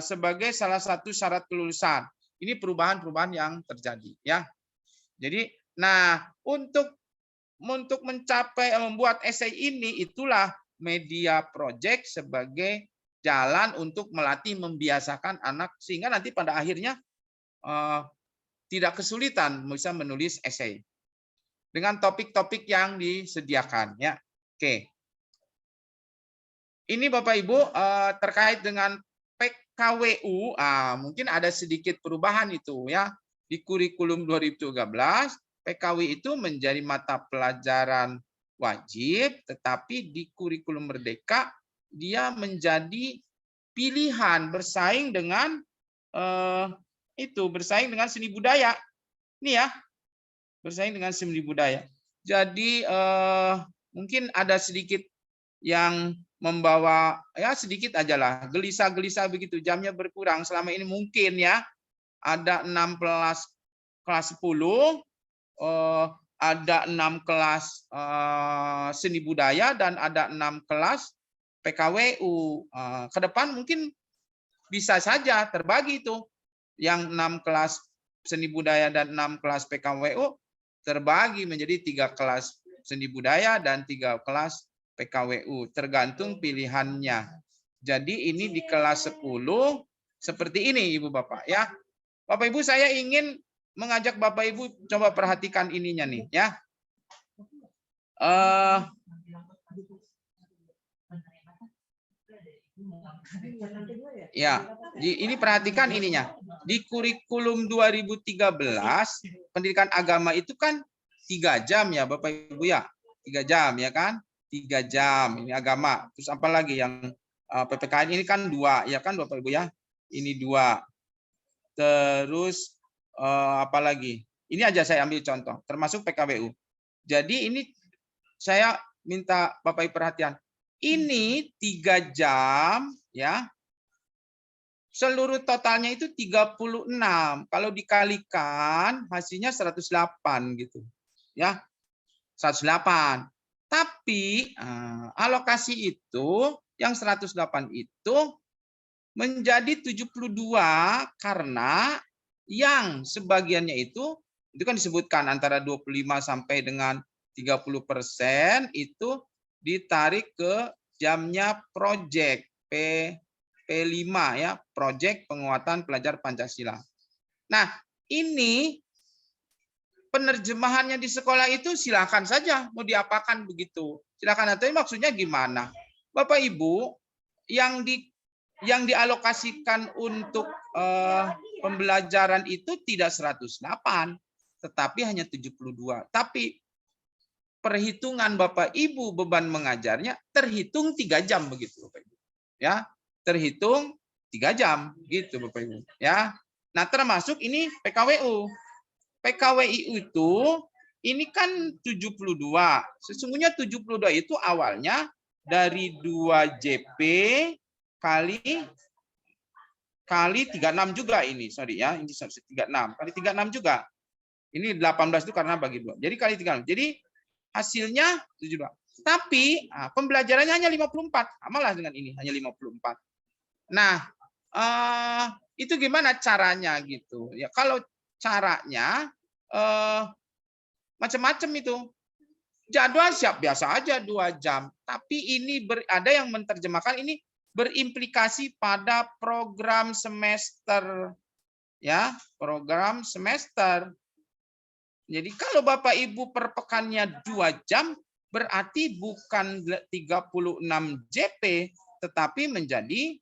sebagai salah satu syarat kelulusan. Ini perubahan-perubahan yang terjadi ya. Jadi, nah untuk mencapai membuat esai ini itulah media project sebagai jalan untuk melatih membiasakan anak sehingga nanti pada akhirnya tidak kesulitan bisa menulis esai dengan topik-topik yang disediakan ya. Oke. Ini Bapak Ibu terkait dengan PKWU, mungkin ada sedikit perubahan itu ya. Di kurikulum 2013 PKW itu menjadi mata pelajaran wajib, tetapi di kurikulum Merdeka dia menjadi pilihan bersaing dengan bersaing dengan seni budaya. Ini ya, bersaing dengan seni budaya. Jadi mungkin ada sedikit yang membawa ya sedikit aja lah, gelisah-gelisah begitu, jamnya berkurang selama ini mungkin ya. Ada 6 kelas 10, ada 6 kelas seni budaya dan ada 6 kelas PKWU. Ke depan mungkin bisa saja terbagi itu. Yang 6 kelas seni budaya dan 6 kelas PKWU terbagi menjadi 3 kelas seni budaya dan 3 kelas PKWU. Tergantung pilihannya. Jadi ini di kelas 10 seperti ini Ibu Bapak ya. Bapak Ibu saya ingin mengajak Bapak Ibu coba perhatikan ininya nih ya. Ya, ini perhatikan ininya. Di kurikulum 2013 pendidikan agama itu kan 3 jam ya Bapak Ibu ya. 3 jam ya kan? 3 jam ini agama. Terus apa lagi yang PPKN ini kan 2 ya kan Bapak Ibu ya. Ini 2. Terus apa lagi? Ini aja saya ambil contoh, termasuk PKWU. Jadi ini saya minta Bapak Ibu perhatian. Ini 3 jam ya. Seluruh totalnya itu 36. Kalau dikalikan hasilnya 108 gitu. Ya. 108. Tapi alokasi itu yang 108 itu menjadi 72 karena yang sebagiannya itu kan disebutkan antara 25 sampai dengan 30% itu ditarik ke jamnya project P5 ya, project penguatan pelajar Pancasila. Nah, ini penerjemahannya di sekolah itu silakan saja mau diapakan begitu. Silakan, atau maksudnya gimana? Bapak Ibu, yang dialokasikan untuk pembelajaran itu tidak 108, tetapi hanya 72. Tapi perhitungan Bapak Ibu beban mengajarnya terhitung 3 jam begitu Bapak Ibu. Ya, terhitung 3 jam gitu Bapak Ibu, ya. Nah, termasuk ini PKWU. PKWU itu ini kan 72. Sesungguhnya 72 itu awalnya dari 2 JP kali 36 juga ini, sorry ya, ini 36 kali 36 juga. Ini 18 itu karena bagi 2. Jadi kali 36. Jadi hasilnya 72. Tapi pembelajarannya hanya 54. Samalah dengan ini, hanya 54. Nah, itu gimana caranya gitu? Ya, kalau caranya macam-macam itu. Jadwal siap biasa aja 2 jam. Tapi ini ada yang menerjemahkan ini berimplikasi pada program semester. Ya, program semester. Jadi kalau Bapak Ibu per pekannya 2 jam, berarti bukan 36 JP, tetapi menjadi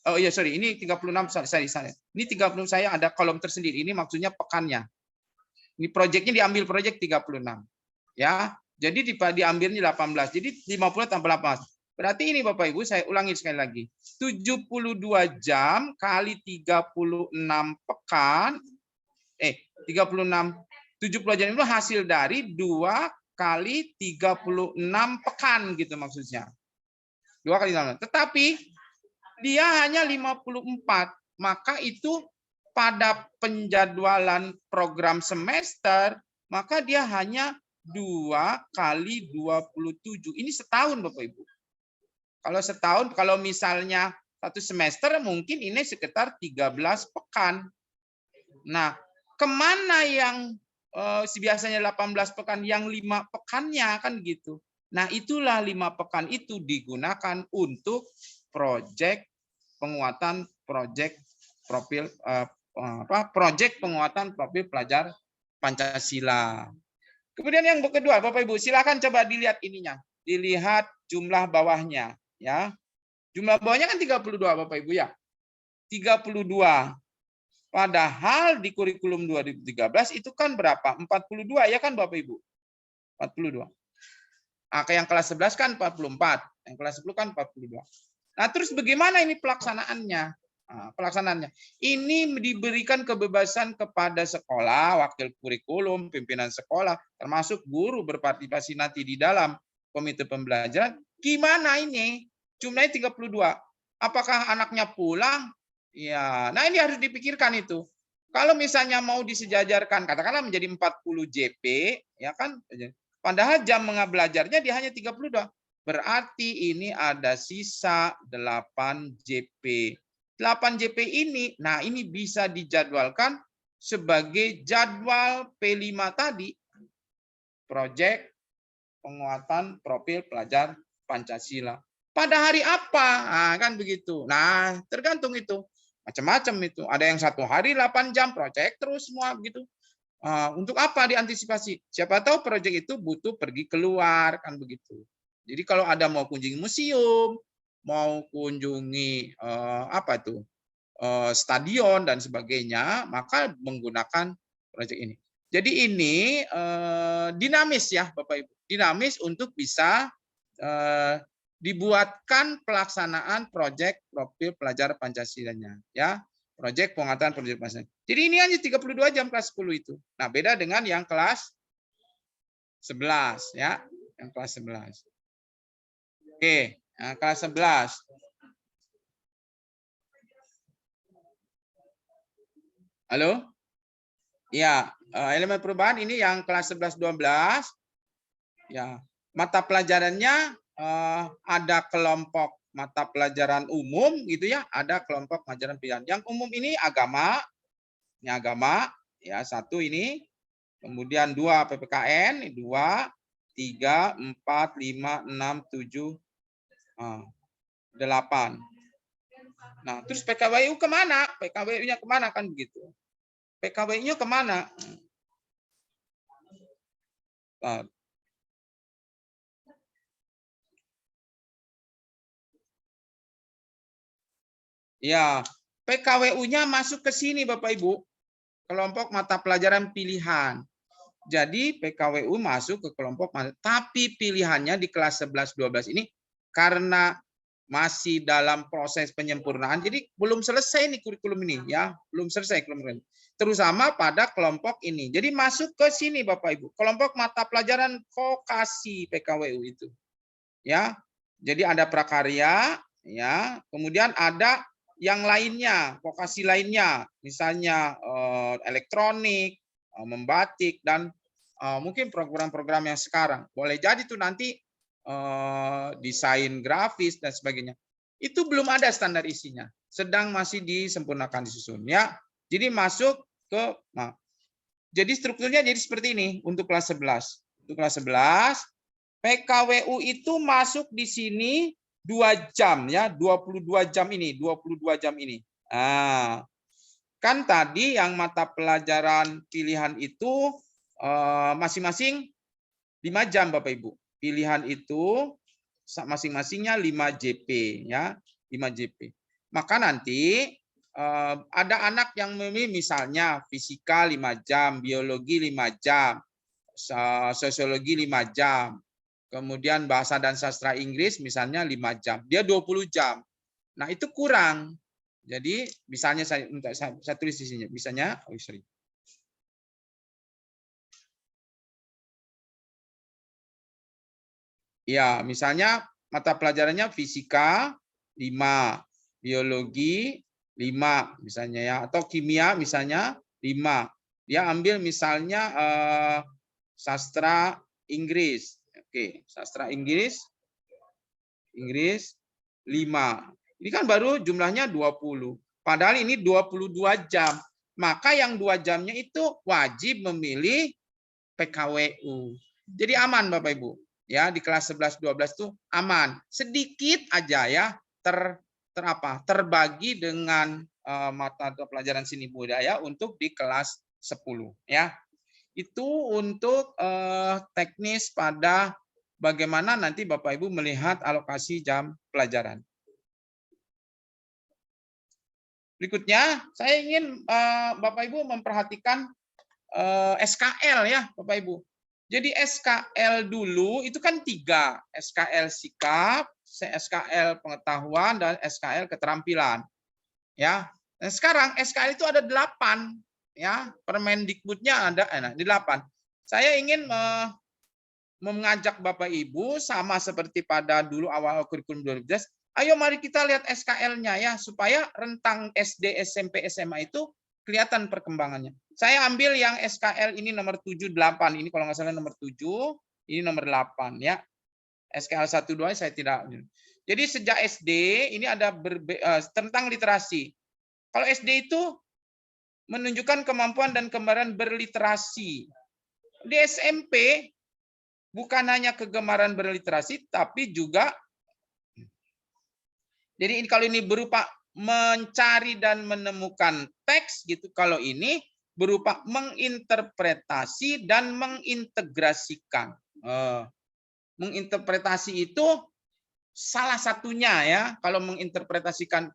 oh iya, sorry, ini 36, sorry. Ini 36 saya ada kolom tersendiri. Ini maksudnya pekannya. Ini proyeknya diambil proyek 36. Ya. Jadi diambilnya 18. Jadi 50 tambah 18. Berarti ini Bapak Ibu, saya ulangi sekali lagi. 72 jam kali 36 pekan. 36. 70 jam itu hasil dari 2 kali 36 pekan gitu maksudnya. 2 kali 36. Tetapi dia hanya 54, maka itu pada penjadwalan program semester, maka dia hanya 2 kali 27. Ini setahun Bapak Ibu. Kalau setahun, kalau misalnya 1 semester mungkin ini sekitar 13 pekan. Nah, kemana yang biasanya 18 pekan, yang 5 pekannya kan gitu. Nah, itulah 5 pekan itu digunakan untuk proyek penguatan proyek penguatan profil pelajar Pancasila. Kemudian yang kedua, Bapak Ibu, silakan coba dilihat ininya, dilihat jumlah bawahnya, ya. Jumlah bawahnya kan 32, Bapak Ibu ya. 32. Padahal di kurikulum 2013 itu kan berapa? 42 ya kan Bapak Ibu? 42. Yang kelas 11 kan 44, yang kelas 10 kan 42. Nah, terus bagaimana ini pelaksanaannya? Pelaksanaannya. Ini diberikan kebebasan kepada sekolah, wakil kurikulum, pimpinan sekolah, termasuk guru berpartisipasi nanti di dalam komite pembelajaran. Gimana ini? Jumlahnya 32. Apakah anaknya pulang? Ya, nah ini harus dipikirkan itu. Kalau misalnya mau disejajarkan, katakanlah menjadi 40 JP, ya kan? Padahal jam belajarnya dia hanya 32. Berarti ini ada sisa 8 JP. 8 JP ini, nah ini bisa dijadwalkan sebagai jadwal P5 tadi. Proyek penguatan profil pelajar Pancasila. Pada hari apa? Nah, kan begitu. Nah, tergantung itu. Macam-macam itu. Ada yang 1 hari 8 jam, proyek terus semua begitu. Untuk apa diantisipasi? Siapa tahu proyek itu butuh pergi keluar, kan begitu. Jadi kalau ada mau kunjungi museum, mau kunjungi stadion dan sebagainya, maka menggunakan proyek ini. Jadi ini dinamis ya Bapak Ibu, dinamis untuk bisa dibuatkan pelaksanaan proyek profil pelajar Pancasilanya, ya, proyek penguatan pelajar Pancasila. Jadi ini hanya 32 jam kelas 10 itu. Nah, beda dengan yang kelas 11 ya, yang kelas 11. Oke, nah, kelas 11. Halo? Ya, elemen perubahan ini yang kelas 11-12. Ya, mata pelajarannya ada kelompok mata pelajaran umum gitu ya, ada kelompok pelajaran pilihan. Yang umum ini agama. Ini agama, ya, 1 ini. Kemudian 2 PPKN, 2, 3, 4, 5, 6, 7, 8. Nah, terus PKWU kemana? PKWU-nya kemana kan begitu? PKWU-nya kemana? Nah, ya, PKWU-nya masuk ke sini Bapak Ibu. Kelompok mata pelajaran pilihan. Jadi PKWU masuk ke kelompok, tapi pilihannya di kelas 11-12 ini karena masih dalam proses penyempurnaan, jadi belum selesai nih kurikulum ini ya, belum selesai kurikulum ini. Terutama pada kelompok ini. Jadi masuk ke sini Bapak Ibu, kelompok mata pelajaran vokasi PKWU itu. Ya. Jadi ada prakarya ya, kemudian ada yang lainnya, vokasi lainnya, misalnya elektronik, membatik, dan mungkin program-program yang sekarang. Boleh jadi tuh nanti desain grafis dan sebagainya. Itu belum ada standar isinya, sedang masih disempurnakan, disusun ya. Jadi masuk ke, jadi strukturnya jadi seperti ini untuk kelas 11. Untuk kelas 11, PKWU itu masuk di sini 2 jam ya, 22 jam ini, 22 jam ini. Nah, kan tadi yang mata pelajaran pilihan itu masing-masing 5 jam Bapak Ibu. Pilihan itu masing-masingnya 5 JP ya, 5 JP. Maka nanti ada anak yang memilih misalnya fisika 5 jam, biologi 5 jam, sosiologi 5 jam. Kemudian bahasa dan sastra Inggris misalnya 5 jam. Dia 20 jam. Nah, itu kurang. Jadi misalnya saya tulis di sini, misalnya ya, misalnya mata pelajarannya fisika 5, biologi 5 misalnya ya, atau kimia misalnya 5. Dia ambil misalnya sastra Inggris. Oke, sastra Inggris 5. Ini kan baru jumlahnya 20. Padahal ini 22 jam. Maka yang 2 jamnya itu wajib memilih PKWU. Jadi aman Bapak Ibu. Ya, di kelas 11-12 itu aman. Sedikit aja ya terbagi dengan mata pelajaran seni budaya untuk di kelas 10 ya. Itu untuk teknis pada bagaimana nanti Bapak Ibu melihat alokasi jam pelajaran. Berikutnya, saya ingin Bapak Ibu memperhatikan SKL ya Bapak Ibu. Jadi SKL dulu itu kan 3, SKL sikap, SKL pengetahuan, dan SKL keterampilan. Ya, nah, sekarang SKL itu ada 8. Ya, Permendikbudnya ada 8. Saya ingin mengajak Bapak Ibu sama seperti pada dulu awal kurikulum 2012. Ayo mari kita lihat SKL-nya ya, supaya rentang SD, SMP, SMA itu kelihatan perkembangannya. Saya ambil yang SKL ini nomor 7, 8. Ini kalau nggak salah nomor 7, ini nomor 8 ya. SKL 1, 2 saya tidak. Jadi sejak SD ini ada tentang literasi. Kalau SD itu menunjukkan kemampuan dan kegemaran berliterasi. Di SMP bukan hanya kegemaran berliterasi, tapi juga, jadi kalau ini berupa mencari dan menemukan teks gitu, kalau ini berupa menginterpretasi dan mengintegrasikan. Menginterpretasi itu salah satunya ya, kalau menginterpretasikan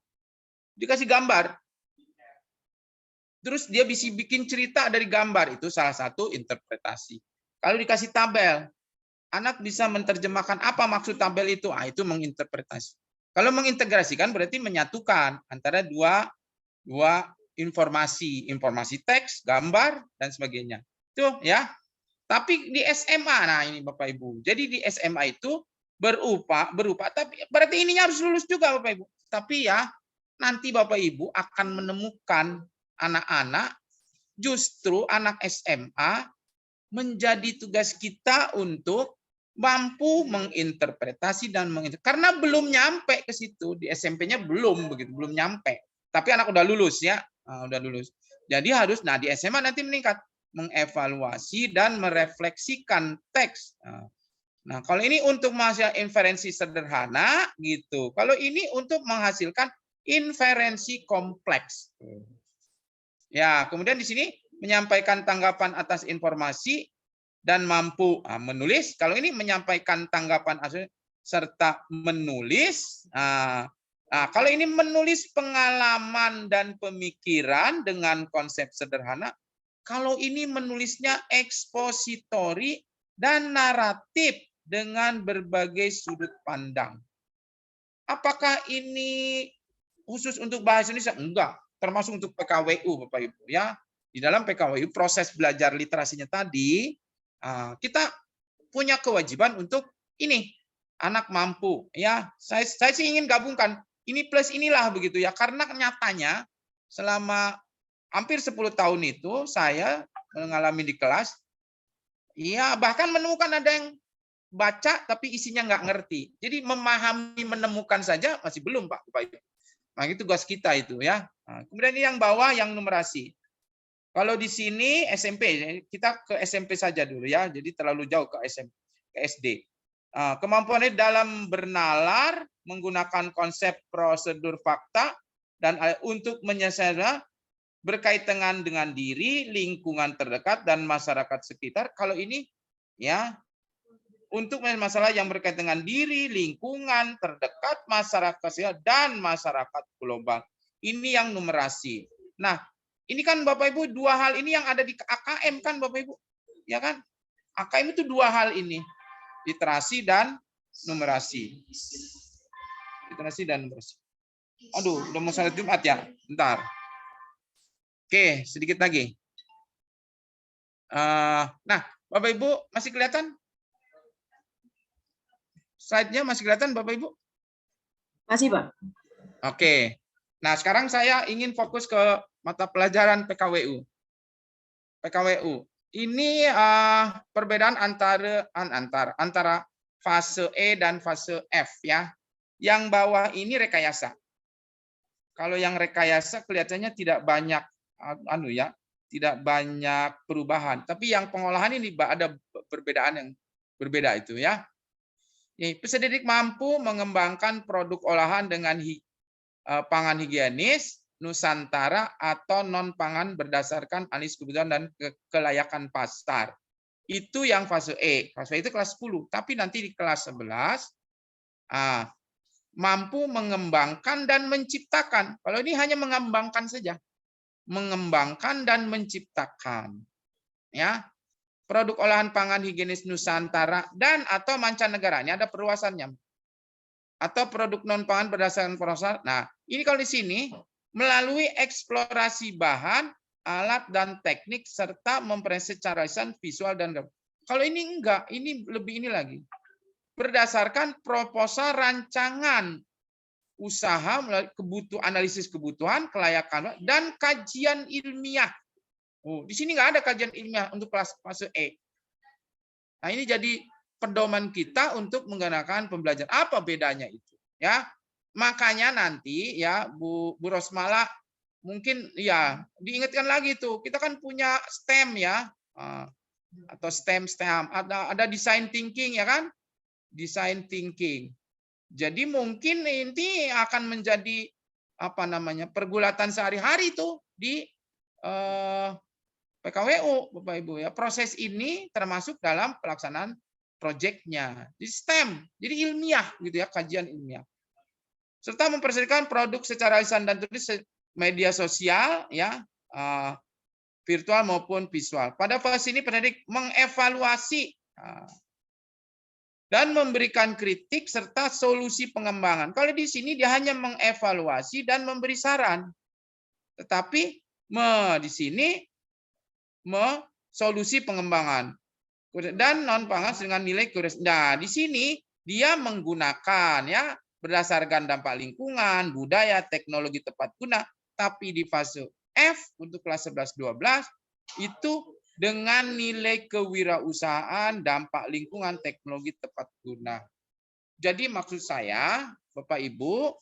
dikasih gambar. Terus dia bisa bikin cerita dari gambar, itu salah satu interpretasi. Kalau dikasih tabel, anak bisa menerjemahkan apa maksud tabel itu, itu menginterpretasi. Kalau mengintegrasikan berarti menyatukan antara dua informasi teks, gambar, dan sebagainya. Itu ya. Tapi di SMA, nah ini Bapak Ibu. Jadi di SMA itu berupa, tapi berarti ininya harus lulus juga Bapak Ibu. Tapi ya, nanti Bapak Ibu akan menemukan anak-anak, justru anak SMA menjadi tugas kita untuk mampu menginterpretasi dan karena belum nyampe ke situ, di SMP-nya belum begitu, belum nyampe. Tapi anak udah lulus ya, udah lulus. Jadi harus, di SMA nanti meningkat, mengevaluasi dan merefleksikan teks. Nah, kalau ini untuk menghasilkan inferensi sederhana gitu. Kalau ini untuk menghasilkan inferensi kompleks. Ya, kemudian di sini menyampaikan tanggapan atas informasi dan mampu menulis. Kalau ini menyampaikan tanggapan serta menulis. Kalau ini menulis pengalaman dan pemikiran dengan konsep sederhana. Kalau ini menulisnya ekspositori dan naratif dengan berbagai sudut pandang. Apakah ini khusus untuk bahasa Indonesia? Enggak, termasuk untuk PKWU, Bapak Ibu ya. Di dalam PKWU proses belajar literasinya tadi kita punya kewajiban untuk ini anak mampu ya. Saya sih ingin gabungkan ini plus inilah begitu ya, karena nyatanya selama hampir 10 tahun itu saya mengalami di kelas, ya bahkan menemukan ada yang baca tapi isinya nggak ngerti. Jadi memahami, menemukan saja masih belum Pak. Nah itu tugas kita itu ya. Nah, kemudian yang bawah yang numerasi. Kalau di sini SMP, kita ke SMP saja dulu ya. Jadi terlalu jauh ke SD. Kemampuannya dalam bernalar, menggunakan konsep prosedur fakta, dan untuk menyelesaikan berkaitan dengan diri, lingkungan terdekat, dan masyarakat sekitar. Kalau ini ya untuk masalah yang berkaitan dengan diri, lingkungan terdekat, masyarakat sekitar, dan masyarakat global. Ini yang numerasi. Nah, ini kan Bapak Ibu dua hal ini yang ada di AKM kan Bapak Ibu, ya kan? AKM itu dua hal ini, literasi dan numerasi. Literasi dan numerasi. Aduh, udah mau salat Jumat ya, bentar. Oke, sedikit lagi. Nah, Bapak Ibu masih kelihatan? Slide-nya masih kelihatan Bapak Ibu? Masih Pak. Oke. Nah, sekarang saya ingin fokus ke mata pelajaran PKWU. PKWU. Ini perbedaan antara fase E dan fase F ya. Yang bawah ini rekayasa. Kalau yang rekayasa kelihatannya tidak banyak tidak banyak perubahan. Tapi yang pengolahan ini ada perbedaan yang berbeda itu ya. Peserta didik mampu mengembangkan produk olahan dengan pangan higienis, Nusantara atau non-pangan berdasarkan analisis kebutuhan dan kelayakan pasar. Itu yang fase E. Fase E itu kelas 10. Tapi nanti di kelas 11, mampu mengembangkan dan menciptakan. Kalau ini hanya mengembangkan saja. Mengembangkan dan menciptakan. Ya. Produk olahan pangan higienis Nusantara dan atau mancanegara. Ini ada perluasannya. Atau produk non-pangan berdasarkan proses. Nah, ini kalau di sini melalui eksplorasi bahan, alat dan teknik serta memperoleh secara lisan, visual dan kalau ini enggak, ini lebih ini lagi. Berdasarkan proposal rancangan usaha melalui analisis kebutuhan, kelayakan dan kajian ilmiah. Oh, di sini nggak ada kajian ilmiah untuk kelas fase E. Nah, ini jadi pedoman kita untuk menggunakan pembelajaran. Apa bedanya itu? Ya, makanya nanti ya Bu Rosmala mungkin ya diingatkan lagi tuh. Kita kan punya STEM ya, atau STEM. Ada design thinking ya kan? Design thinking. Jadi mungkin ini akan menjadi pergulatan sehari-hari tuh di PKWU, Bapak Ibu ya. Proses ini termasuk dalam pelaksanaan proyeknya di STEM, jadi ilmiah gitu ya, kajian ilmiah. Serta mempersiapkan produk secara lisan dan tulis media sosial ya, virtual maupun visual. Pada fase ini pendidik mengevaluasi dan memberikan kritik serta solusi pengembangan. Kalau di sini dia hanya mengevaluasi dan memberi saran. Tetapi di sini solusi pengembangan dan non pangan dengan nilai kurikulum. Nah, di sini dia menggunakan ya berdasarkan dampak lingkungan, budaya, teknologi tepat guna, tapi di fase F untuk kelas 11 12 itu dengan nilai kewirausahaan, dampak lingkungan, teknologi tepat guna. Jadi maksud saya, Bapak Ibu,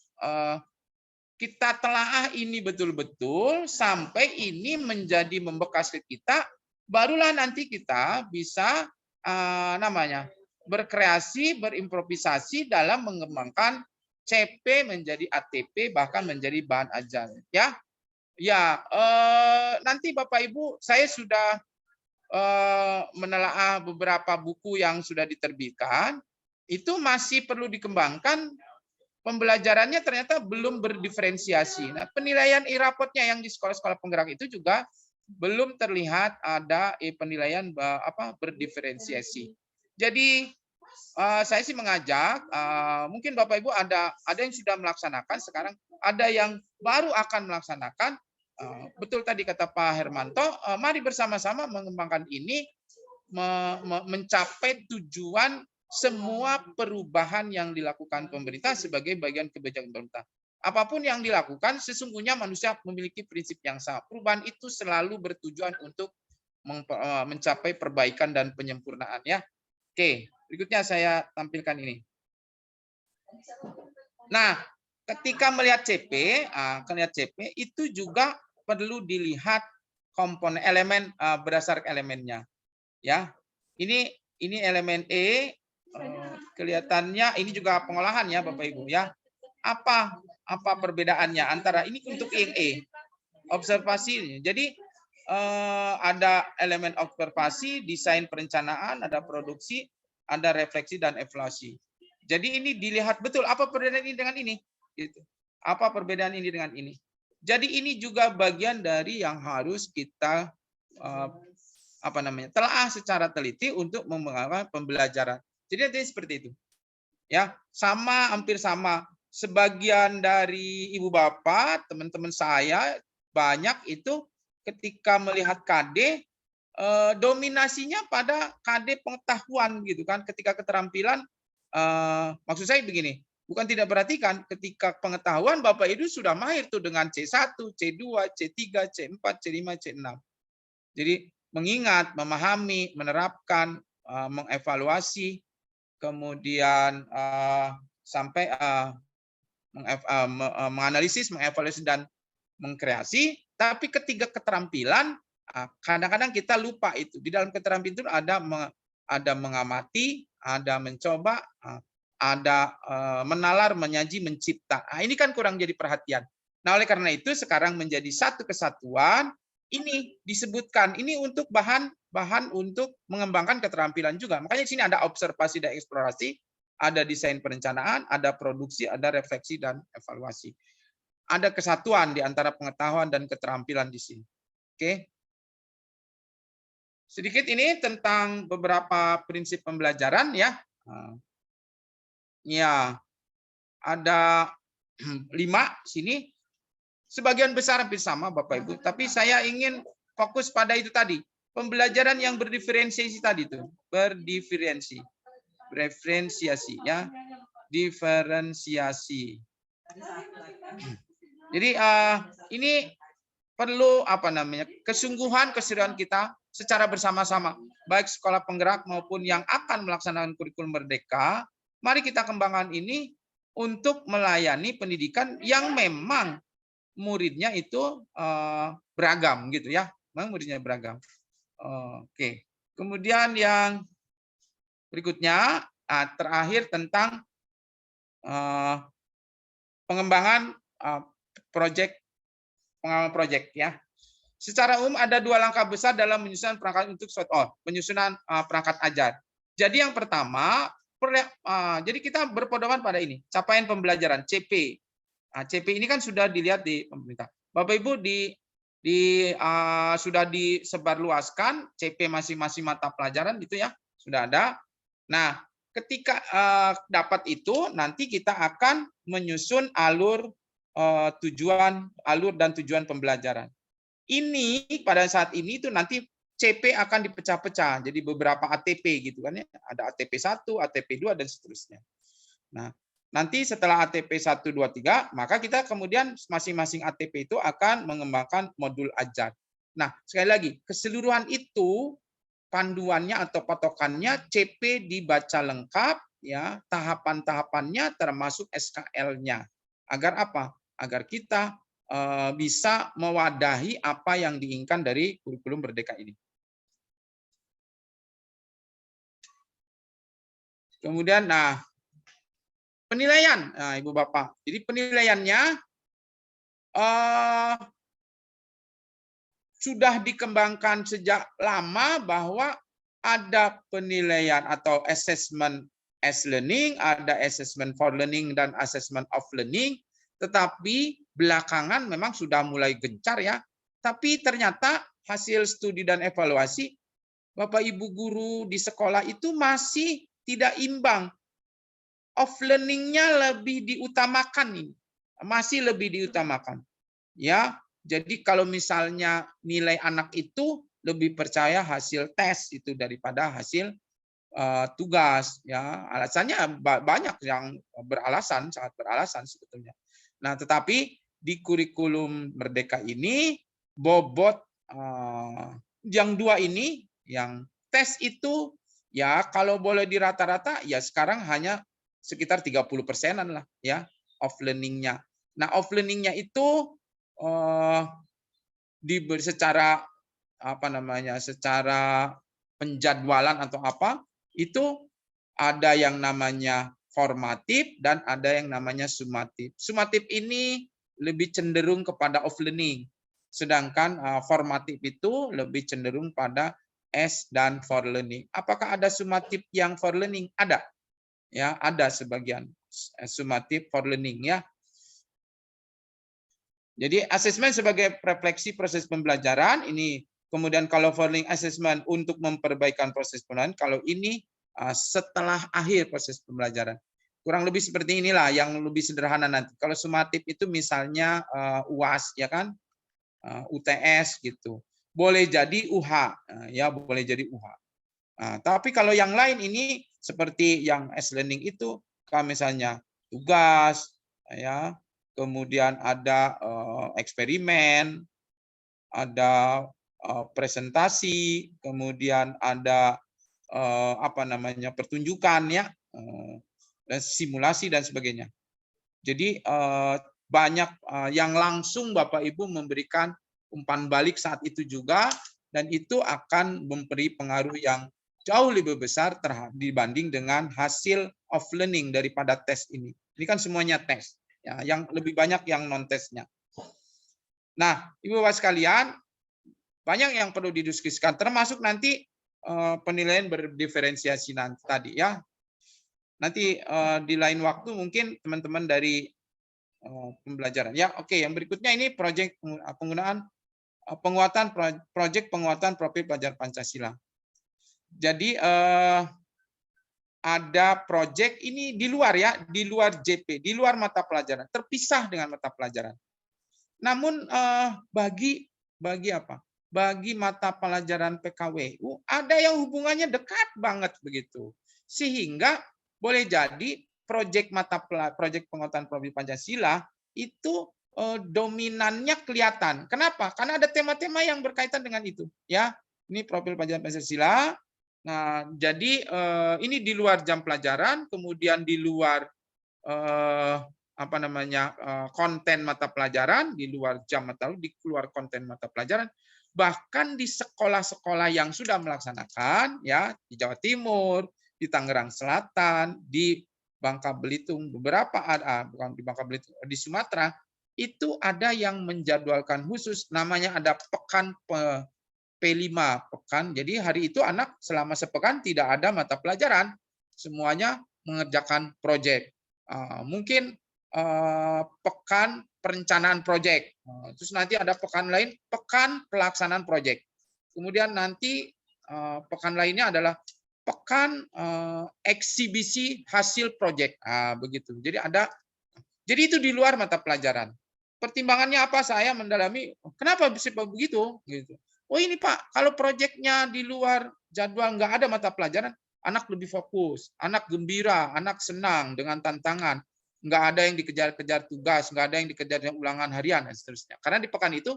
kita telaah ini betul-betul sampai ini menjadi membekas ke kita, barulah nanti kita bisa berkreasi, berimprovisasi dalam mengembangkan CP menjadi ATP, bahkan menjadi bahan ajar. Ya, nanti Bapak Ibu, saya sudah menelaah beberapa buku yang sudah diterbitkan. Itu masih perlu dikembangkan. Pembelajarannya ternyata belum berdiferensiasi. Nah, penilaian e-rapotnya yang di sekolah-sekolah penggerak itu juga belum terlihat ada penilaian berdiferensiasi. Jadi saya sih mengajak, mungkin Bapak Ibu ada yang sudah melaksanakan, sekarang ada yang baru akan melaksanakan. Betul tadi kata Pak Hermanto, mari bersama-sama mengembangkan ini, mencapai tujuan semua perubahan yang dilakukan pemerintah sebagai bagian kebijakan pemerintah. Apapun yang dilakukan, sesungguhnya manusia memiliki prinsip yang sama. Perubahan itu selalu bertujuan untuk mencapai perbaikan dan penyempurnaan. Ya, oke. Berikutnya saya tampilkan ini. Nah, ketika melihat CP, itu juga perlu dilihat komponen elemen berdasarkan elemennya. Ya, ini elemen E. Kelihatannya ini juga pengolahan ya Bapak Ibu ya. Apa perbedaannya antara ini untuk yang E? Observasi. Jadi ada elemen observasi, desain perencanaan, ada produksi, ada refleksi dan evaluasi. Jadi ini dilihat betul apa perbedaan ini dengan ini. Gitu. Apa perbedaan ini dengan ini? Jadi ini juga bagian dari yang harus kita telaah secara teliti untuk mengembangkan pembelajaran. Jadi nanti seperti itu. Ya, hampir sama. Sebagian dari ibu bapak, teman-teman saya banyak itu ketika melihat KD dominasinya pada KD pengetahuan gitu kan. Ketika keterampilan, maksud saya begini, bukan tidak perhatikan ketika pengetahuan Bapak Ibu sudah mahir tuh dengan C1, C2, C3, C4, C5, C6. Jadi mengingat, memahami, menerapkan, mengevaluasi, kemudian sampai menganalisis, mengevaluasi dan mengkreasi. Tapi ketika keterampilan, kadang-kadang kita lupa itu. Di dalam keterampilan itu ada mengamati, ada mencoba, ada menalar, menyaji, mencipta. Nah, ini kan kurang jadi perhatian. Nah, oleh karena itu sekarang menjadi satu kesatuan. Ini disebutkan ini untuk bahan untuk mengembangkan keterampilan juga. Makanya di sini ada observasi dan eksplorasi, ada desain perencanaan, ada produksi, ada refleksi dan evaluasi. Ada kesatuan di antara pengetahuan dan keterampilan di sini. Oke. Sedikit ini tentang beberapa prinsip pembelajaran ya. Ya. Ada 5 sini. Sebagian besar hampir sama Bapak Ibu, tapi saya ingin fokus pada itu tadi. Pembelajaran yang berdiferensiasi tadi itu, diferensiasi ya. Diferensiasi. Jadi ini perlu kesungguhan, keseriusan kita secara bersama-sama, baik sekolah penggerak maupun yang akan melaksanakan kurikulum merdeka. Mari kita kembangkan ini untuk melayani pendidikan yang memang muridnya itu beragam gitu ya, memang muridnya beragam. Oke. Kemudian yang berikutnya terakhir tentang pengembangan pengalaman proyek ya. Secara umum ada 2 langkah besar dalam menyusun perangkat untuk penyusunan perangkat ajar. Jadi yang pertama, jadi kita berpedoman pada ini, capaian pembelajaran CP. CP ini kan sudah dilihat di pemerintah. Bapak Ibu sudah disebarluaskan CP masing-masing mata pelajaran gitu ya, sudah ada. Nah, ketika dapat itu nanti kita akan menyusun alur dan tujuan pembelajaran. Ini pada saat ini itu nanti CP akan dipecah-pecah jadi beberapa ATP gitu kan ya. Ada ATP 1, ATP 2 dan seterusnya. Nah, nanti setelah ATP 1, 2, 3, maka kita kemudian masing-masing ATP itu akan mengembangkan modul ajar. Nah, sekali lagi, keseluruhan itu panduannya atau patokannya CP dibaca lengkap, ya, tahapan-tahapannya termasuk SKL-nya. Agar apa? Agar kita bisa mewadahi apa yang diinginkan dari kurikulum Merdeka ini. Kemudian, nah, penilaian, nah, Ibu Bapak. Jadi penilaiannya sudah dikembangkan sejak lama bahwa ada penilaian atau assessment as learning, ada assessment for learning dan assessment of learning, tetapi belakangan memang sudah mulai gencar ya. Tapi ternyata hasil studi dan evaluasi Bapak Ibu guru di sekolah itu masih tidak imbang. Off learning-nya lebih diutamakan ini. Masih lebih diutamakan. Ya, jadi kalau misalnya nilai anak itu lebih percaya hasil tes itu daripada hasil tugas ya. Alasannya banyak yang beralasan, sangat beralasan sebetulnya. Nah, tetapi di kurikulum Merdeka ini bobot yang dua ini, yang tes itu ya kalau boleh dirata-rata ya sekarang hanya sekitar 30%-an lah ya off learning-nya. Nah, off learning-nya itu secara apa namanya, secara penjadwalan atau apa itu ada yang namanya formatif dan ada yang namanya sumatif. Sumatif ini lebih cenderung kepada off learning, sedangkan formatif itu lebih cenderung pada S dan for learning. Apakah ada sumatif yang for learning? Ada, ya ada sebagian sumatif for learning ya. Jadi asesmen sebagai refleksi proses pembelajaran ini, kemudian kalau for learning assessment untuk memperbaikan proses pembelajaran, kalau ini setelah akhir proses pembelajaran. Kurang lebih seperti inilah yang lebih sederhana nanti. Kalau sumatif itu misalnya UAS ya kan, UTS gitu. Boleh jadi UH ya, boleh jadi UH. Tapi kalau yang lain ini seperti yang S-learning itu, kalau misalnya tugas ya, kemudian ada eksperimen, ada presentasi, kemudian ada apa namanya pertunjukan ya, dan simulasi dan sebagainya. Jadi banyak yang langsung Bapak Ibu memberikan umpan balik saat itu juga, dan itu akan memberi pengaruh yang jauh lebih besar dibanding dengan hasil of learning daripada tes ini. Ini kan semuanya tes. Ya, yang lebih banyak yang non tesnya. Nah, Ibu Bapak sekalian, banyak yang perlu didiskusikan, termasuk nanti penilaian berdiferensiasi nanti tadi ya. Nanti di lain waktu mungkin teman-teman dari pembelajaran. Ya, oke. Yang berikutnya ini proyek penggunaan proyek penguatan profil pelajar Pancasila. Jadi ada proyek ini di luar ya, di luar JP, di luar mata pelajaran, terpisah dengan mata pelajaran. Namun bagi apa? Bagi mata pelajaran PKWU ada yang hubungannya dekat banget begitu. Sehingga boleh jadi proyek penguatan profil Pancasila itu dominannya kelihatan. Kenapa? Karena ada tema-tema yang berkaitan dengan itu, ya. Ini profil pelajaran Pancasila. Nah, jadi ini di luar jam pelajaran, kemudian di luar apa namanya konten mata pelajaran, di luar jam mata di luar konten mata pelajaran, bahkan di sekolah-sekolah yang sudah melaksanakan, ya di Jawa Timur, di Tangerang Selatan, di Bangka Belitung, beberapa ada bukan di Bangka Belitung, di Sumatera itu ada yang menjadwalkan khusus, namanya ada pekan P5 pekan. Jadi hari itu anak selama sepekan tidak ada mata pelajaran, semuanya mengerjakan proyek. Mungkin pekan perencanaan proyek. Terus nanti ada pekan lain, pekan pelaksanaan proyek. Kemudian nanti pekan lainnya adalah pekan eksibisi hasil proyek. Begitu. Jadi itu di luar mata pelajaran. Pertimbangannya apa? Saya mendalami, kenapa bisa begitu? Gitu. Oh ini Pak, kalau proyeknya di luar jadwal nggak ada mata pelajaran, anak lebih fokus, anak gembira, anak senang dengan tantangan, nggak ada yang dikejar-kejar tugas, nggak ada yang dikejar ulangan harian dan seterusnya. Karena di pekan itu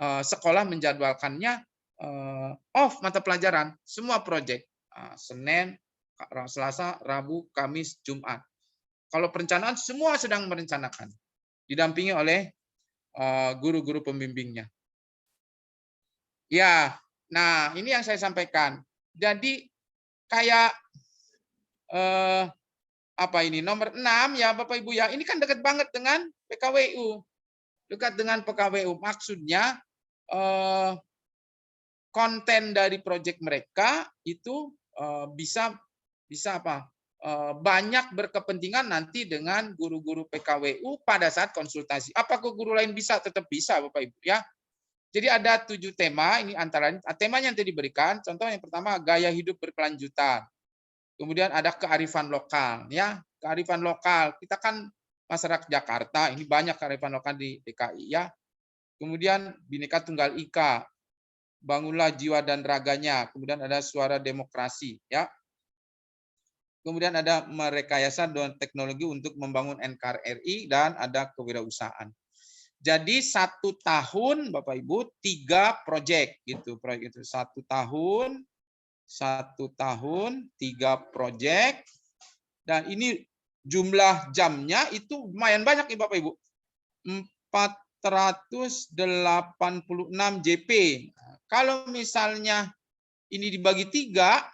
sekolah menjadwalkannya off mata pelajaran, semua proyek, Senin, Selasa, Rabu, Kamis, Jumat. Kalau perencanaan semua sedang merencanakan, didampingi oleh guru-guru pembimbingnya. Ya, nah ini yang saya sampaikan. Jadi kayak apa ini nomor 6 ya Bapak Ibu ya. Ini kan dekat banget dengan PKWU. Dekat dengan PKWU. Maksudnya konten dari proyek mereka itu bisa apa? Banyak berkepentingan nanti dengan guru-guru PKWU pada saat konsultasi. Apakah guru lain bisa? Tetap bisa Bapak Ibu ya. Jadi ada 7 tema, ini antara temanya yang tadi diberikan. Contoh yang pertama gaya hidup berkelanjutan. Kemudian ada kearifan lokal ya. Kearifan lokal. Kita kan masyarakat Jakarta, ini banyak kearifan lokal di DKI ya. Kemudian Bhinneka Tunggal Ika. Bangunlah jiwa dan raganya. Kemudian ada suara demokrasi ya. Kemudian ada merekayasa dengan teknologi untuk membangun NKRI dan ada kewirausahaan. Jadi 1 tahun Bapak Ibu 3 proyek gitu. Proyek itu 1 tahun 3 proyek. Dan ini jumlah jamnya itu lumayan banyak nih Bapak Ibu. 486 JP. Kalau misalnya ini dibagi 3,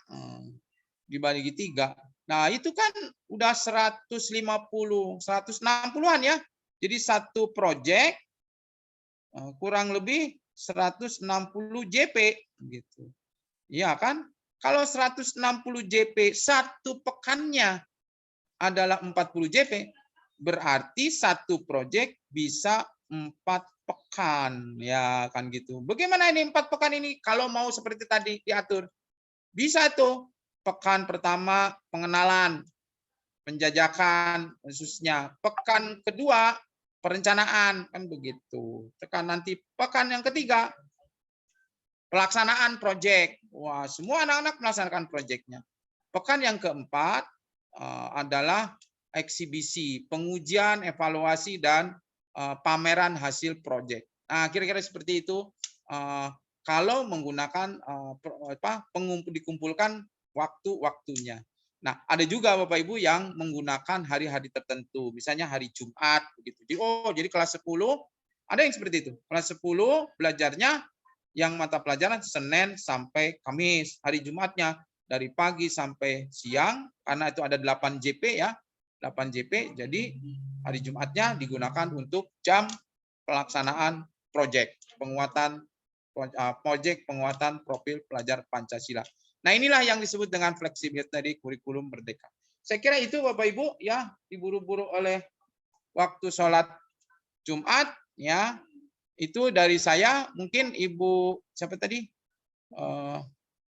nah itu kan udah 160-160-an ya. Jadi 1 proyek kurang lebih 160 JP gitu. Iya kan? Kalau 160 JP 1 pekannya adalah 40 JP, berarti 1 proyek bisa 4 pekan ya kan gitu. Bagaimana ini 4 pekan ini kalau mau seperti tadi diatur? Bisa tuh. Pekan pertama pengenalan, penjajakan khususnya. Pekan kedua perencanaan kan begitu. Tekan nanti pekan yang ketiga pelaksanaan proyek. Wah, semua anak-anak melaksanakan proyeknya. Pekan yang keempat adalah eksibisi, pengujian, evaluasi dan pameran hasil proyek. Nah, kira-kira seperti itu kalau menggunakan dikumpulkan waktu-waktunya. Nah, ada juga Bapak Ibu yang menggunakan hari-hari tertentu, misalnya hari Jumat begitu. Jadi kelas 10 ada yang seperti itu. Kelas 10 belajarnya yang mata pelajaran Senin sampai Kamis, hari Jumatnya dari pagi sampai siang karena itu ada 8 JP ya. 8 JP. Jadi hari Jumatnya digunakan untuk jam pelaksanaan proyek, penguatan profil pelajar Pancasila. Nah, inilah yang disebut dengan fleksibilitas dari kurikulum merdeka. Saya kira itu Bapak Ibu ya, diburu-buru oleh waktu sholat Jumat ya. Itu dari saya, mungkin Ibu siapa tadi?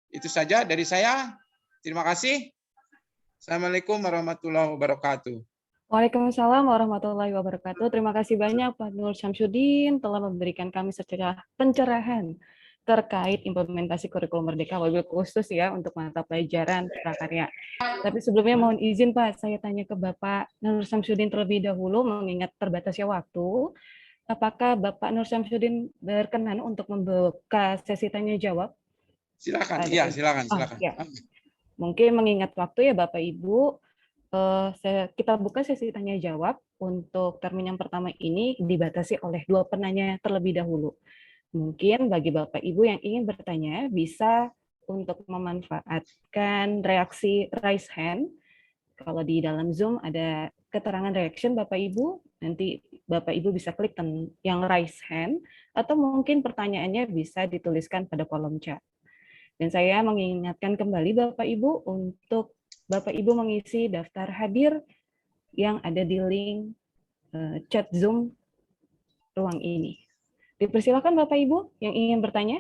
Itu saja dari saya. Terima kasih. Assalamualaikum warahmatullahi wabarakatuh. Waalaikumsalam warahmatullahi wabarakatuh. Terima kasih banyak Pak Nur Syamsuddin telah memberikan kami pencerahan terkait implementasi kurikulum merdeka, wabil khusus ya untuk mata pelajaran prakarya. Tapi sebelumnya mohon izin Pak, saya tanya ke Bapak Nur Syamsuddin terlebih dahulu mengingat terbatasnya waktu. Apakah Bapak Nur Syamsuddin berkenan untuk membuka sesi tanya jawab? Silakan. Iya, silakan. Ya. Mungkin mengingat waktu ya Bapak Ibu, kita buka sesi tanya jawab. Untuk termin yang pertama ini dibatasi oleh 2 penanya terlebih dahulu. Mungkin bagi Bapak Ibu yang ingin bertanya bisa untuk memanfaatkan reaksi raise hand. Kalau di dalam Zoom ada keterangan reaction Bapak Ibu, nanti Bapak Ibu bisa klik yang raise hand atau mungkin pertanyaannya bisa dituliskan pada kolom chat. Dan saya mengingatkan kembali Bapak Ibu untuk Bapak Ibu mengisi daftar hadir yang ada di link chat Zoom ruang ini. Dipersilakan Bapak Ibu yang ingin bertanya.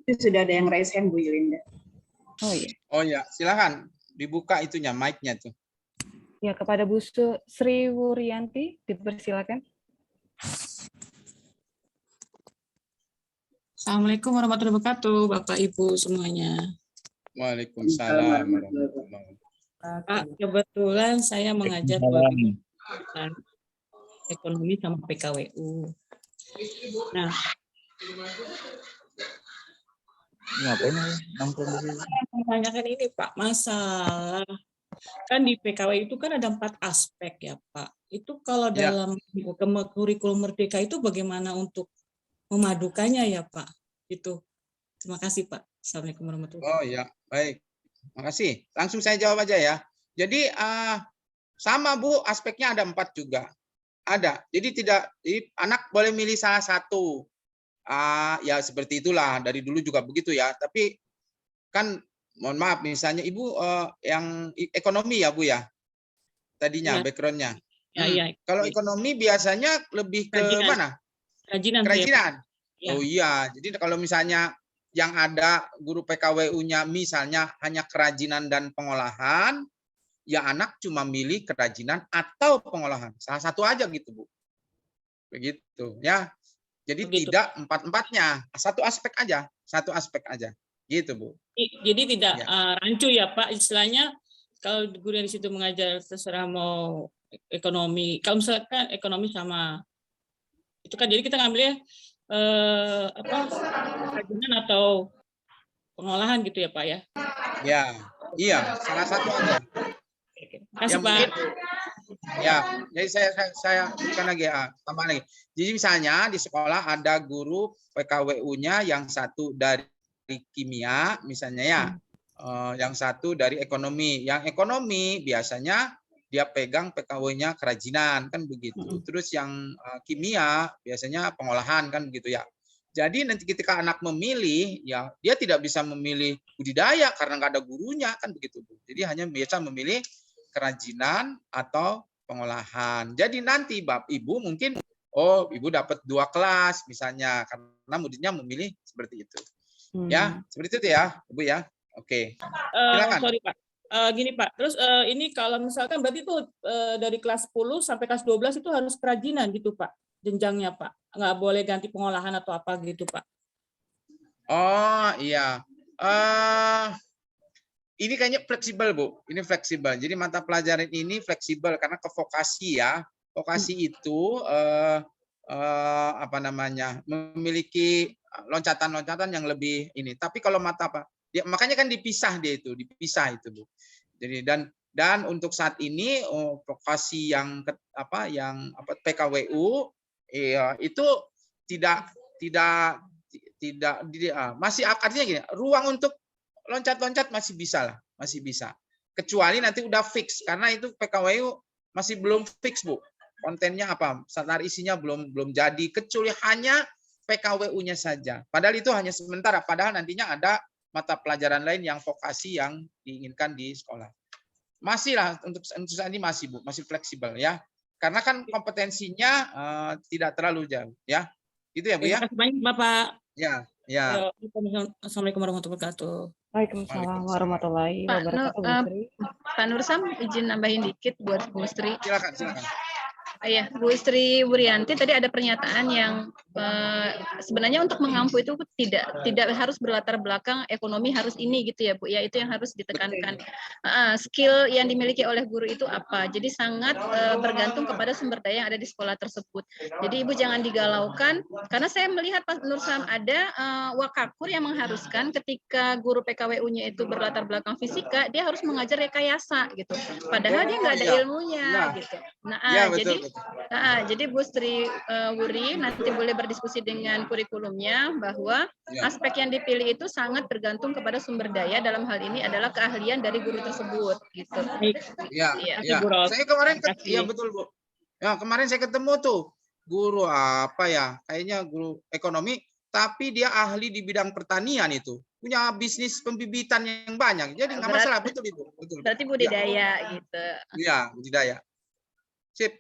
Itu sudah ada yang raise hand Bu Yulinda. Oh iya, silakan dibuka itunya mic-nya tuh. Ya, kepada Bu Sri Wuryanti dipersilakan. Assalamualaikum warahmatullahi wabarakatuh, Bapak Ibu semuanya. Waalaikumsalam warahmatullahi wabarakatuh. Pak, kebetulan saya mengajar ekonomi sama PKWU. Nah, ngapain nongkrong di sini? saya menanyakan ini Pak, masalah kan di PKW itu kan ada 4 aspek ya Pak. Itu kalau Ya. dalam kurikulum Merdeka itu bagaimana untuk memadukannya ya Pak? Itu. Terima kasih Pak. Assalamualaikum warahmatullahi Oh ya, baik. Makasih. Langsung saya jawab aja ya. Jadi sama Bu, aspeknya ada 4 juga. Ada. Jadi anak boleh milih salah satu. Ya seperti itulah. Dari dulu juga begitu ya. Tapi kan mohon maaf, misalnya Ibu yang ekonomi ya Bu ya? Tadinya Ya. backgroundnya. Ya. Kalau ekonomi biasanya lebih ke Kerajinan. mana? Kerajinan. Kerajinan. Ya. Oh iya. Jadi kalau misalnya yang ada guru PKWU-nya misalnya hanya kerajinan dan pengolahan, ya anak cuma milih kerajinan atau pengolahan. Salah satu aja gitu, Bu. Begitu ya. Jadi Begitu. tidak 4-4-nya. Satu aspek aja. Gitu, Bu. Jadi tidak Ya. rancu ya Pak, istilahnya kalau guru yang di situ mengajar terserah mau ekonomi, kalau misalkan ekonomi sama itu kan jadi kita ngambilnya kerajinan atau pengolahan gitu ya Pak ya. Ya, iya, salah satu aja. Kasih Yang Pak. mungkin ya, jadi saya bukan lagi tambah lagi. Jadi misalnya di sekolah ada guru PKWU-nya yang satu dari kimia misalnya ya, yang satu dari ekonomi. Yang ekonomi biasanya dia pegang PKW-nya kerajinan kan begitu. Terus yang kimia biasanya pengolahan kan begitu ya. Jadi nanti ketika anak memilih, ya dia tidak bisa memilih budidaya karena nggak ada gurunya kan begitu. Jadi hanya biasa memilih kerajinan atau pengolahan. Jadi nanti Ibu mungkin, Ibu dapat 2 kelas misalnya karena muridnya memilih seperti itu. Ya, seperti itu ya, Ibu ya. Oke. Silakan. Sorry Pak. Gini Pak, terus ini kalau misalkan berarti itu dari kelas 10 sampai kelas 12 itu harus kerajinan gitu Pak, jenjangnya Pak. Nggak boleh ganti pengolahan atau apa gitu Pak. Oh iya. Ini kayaknya fleksibel Bu. Ini fleksibel. Jadi mata pelajaran ini fleksibel karena ke vokasi ya. Vokasi itu memiliki loncatan-loncatan yang lebih ini. Tapi kalau mata apa? Makanya kan dipisah itu Bu. Jadi dan untuk saat ini vokasi yang PKWU itu tidak masih artinya gini, ruang untuk loncat-loncat masih bisa. Kecuali nanti udah fix karena itu PKWU masih belum fix Bu. Kontennya apa? Standar isinya belum jadi kecuali hanya PKWU-nya saja. Padahal itu hanya sementara, padahal nantinya ada mata pelajaran lain yang vokasi yang diinginkan di sekolah. Masih lah untuk saat ini masih Bu, masih fleksibel ya. Karena kan kompetensinya tidak terlalu jauh ya. Gitu ya Bu ya. Terima kasih banyak Bapak. Ya. Assalamualaikum warahmatullahi wabarakatuh. Waalaikumsalam warahmatullahi wabarakatuh. Pak Nursam izin nambahin dikit buat Bu Sri. Silakan. Iya, Bu Sri Wurianti tadi ada pernyataan yang sebenarnya untuk mengampu itu tidak harus berlatar belakang ekonomi harus ini gitu ya Bu ya, itu yang harus ditekankan. Skill yang dimiliki oleh guru itu apa, jadi sangat bergantung kepada sumber daya yang ada di sekolah tersebut. Jadi Ibu jangan digalaukan karena saya melihat Pak Nursam ada wakakur yang mengharuskan ketika guru PKWU-nya itu berlatar belakang fisika dia harus mengajar rekayasa gitu, padahal dia nggak ada ilmunya gitu. Jadi Bu Sri Wuri nanti boleh berdiskusi dengan kurikulumnya bahwa aspek yang dipilih itu sangat bergantung kepada sumber daya, dalam hal ini adalah keahlian dari guru tersebut gitu. Ya. Saya kemarin betul Bu. Ya, kemarin saya ketemu tuh guru kayaknya guru ekonomi tapi dia ahli di bidang pertanian itu. Punya bisnis pembibitan yang banyak. Jadi nggak masalah, betul Ibu. Betul. Berarti budidaya gitu. Iya, budidaya. Sip.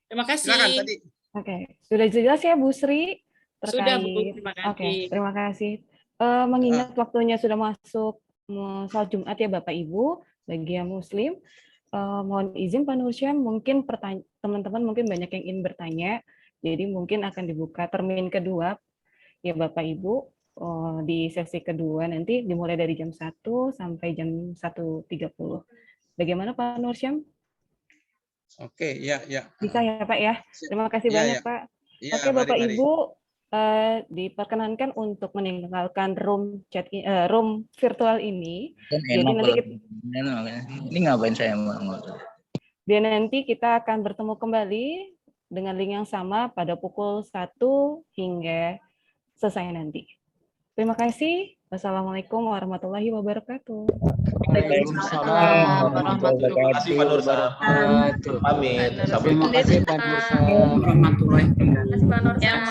Terima kasih. Silakan tadi. Oke, sudah jelas ya Bu Sri terkait. Sudah Bu, terima kasih. Oke, terima kasih. Mengingat waktunya sudah masuk sholat Jumat ya Bapak Ibu bagi yang Muslim, mohon izin Pak Nursyam, mungkin teman-teman mungkin banyak yang ingin bertanya, jadi mungkin akan dibuka termin kedua ya Bapak Ibu di sesi kedua nanti dimulai dari jam 1 sampai jam 1.30. Bagaimana Pak Nursyam? Oke, ya. Bisa ya Pak ya. Terima kasih banyak Pak. Ya, Oke Bapak mari. Ibu, diperkenankan untuk meninggalkan room virtual ini. Jadi nanti ini ngapain saya mau? Dan nanti kita akan bertemu kembali dengan link yang sama pada pukul 1 hingga selesai nanti. Terima kasih. Wassalamualaikum warahmatullahi wabarakatuh. Waalaikumsalam warahmatullahi wabarakatuh. Pamit. Terima kasih Pak Nursa. Warahmatullahi wabarakatuh. Yang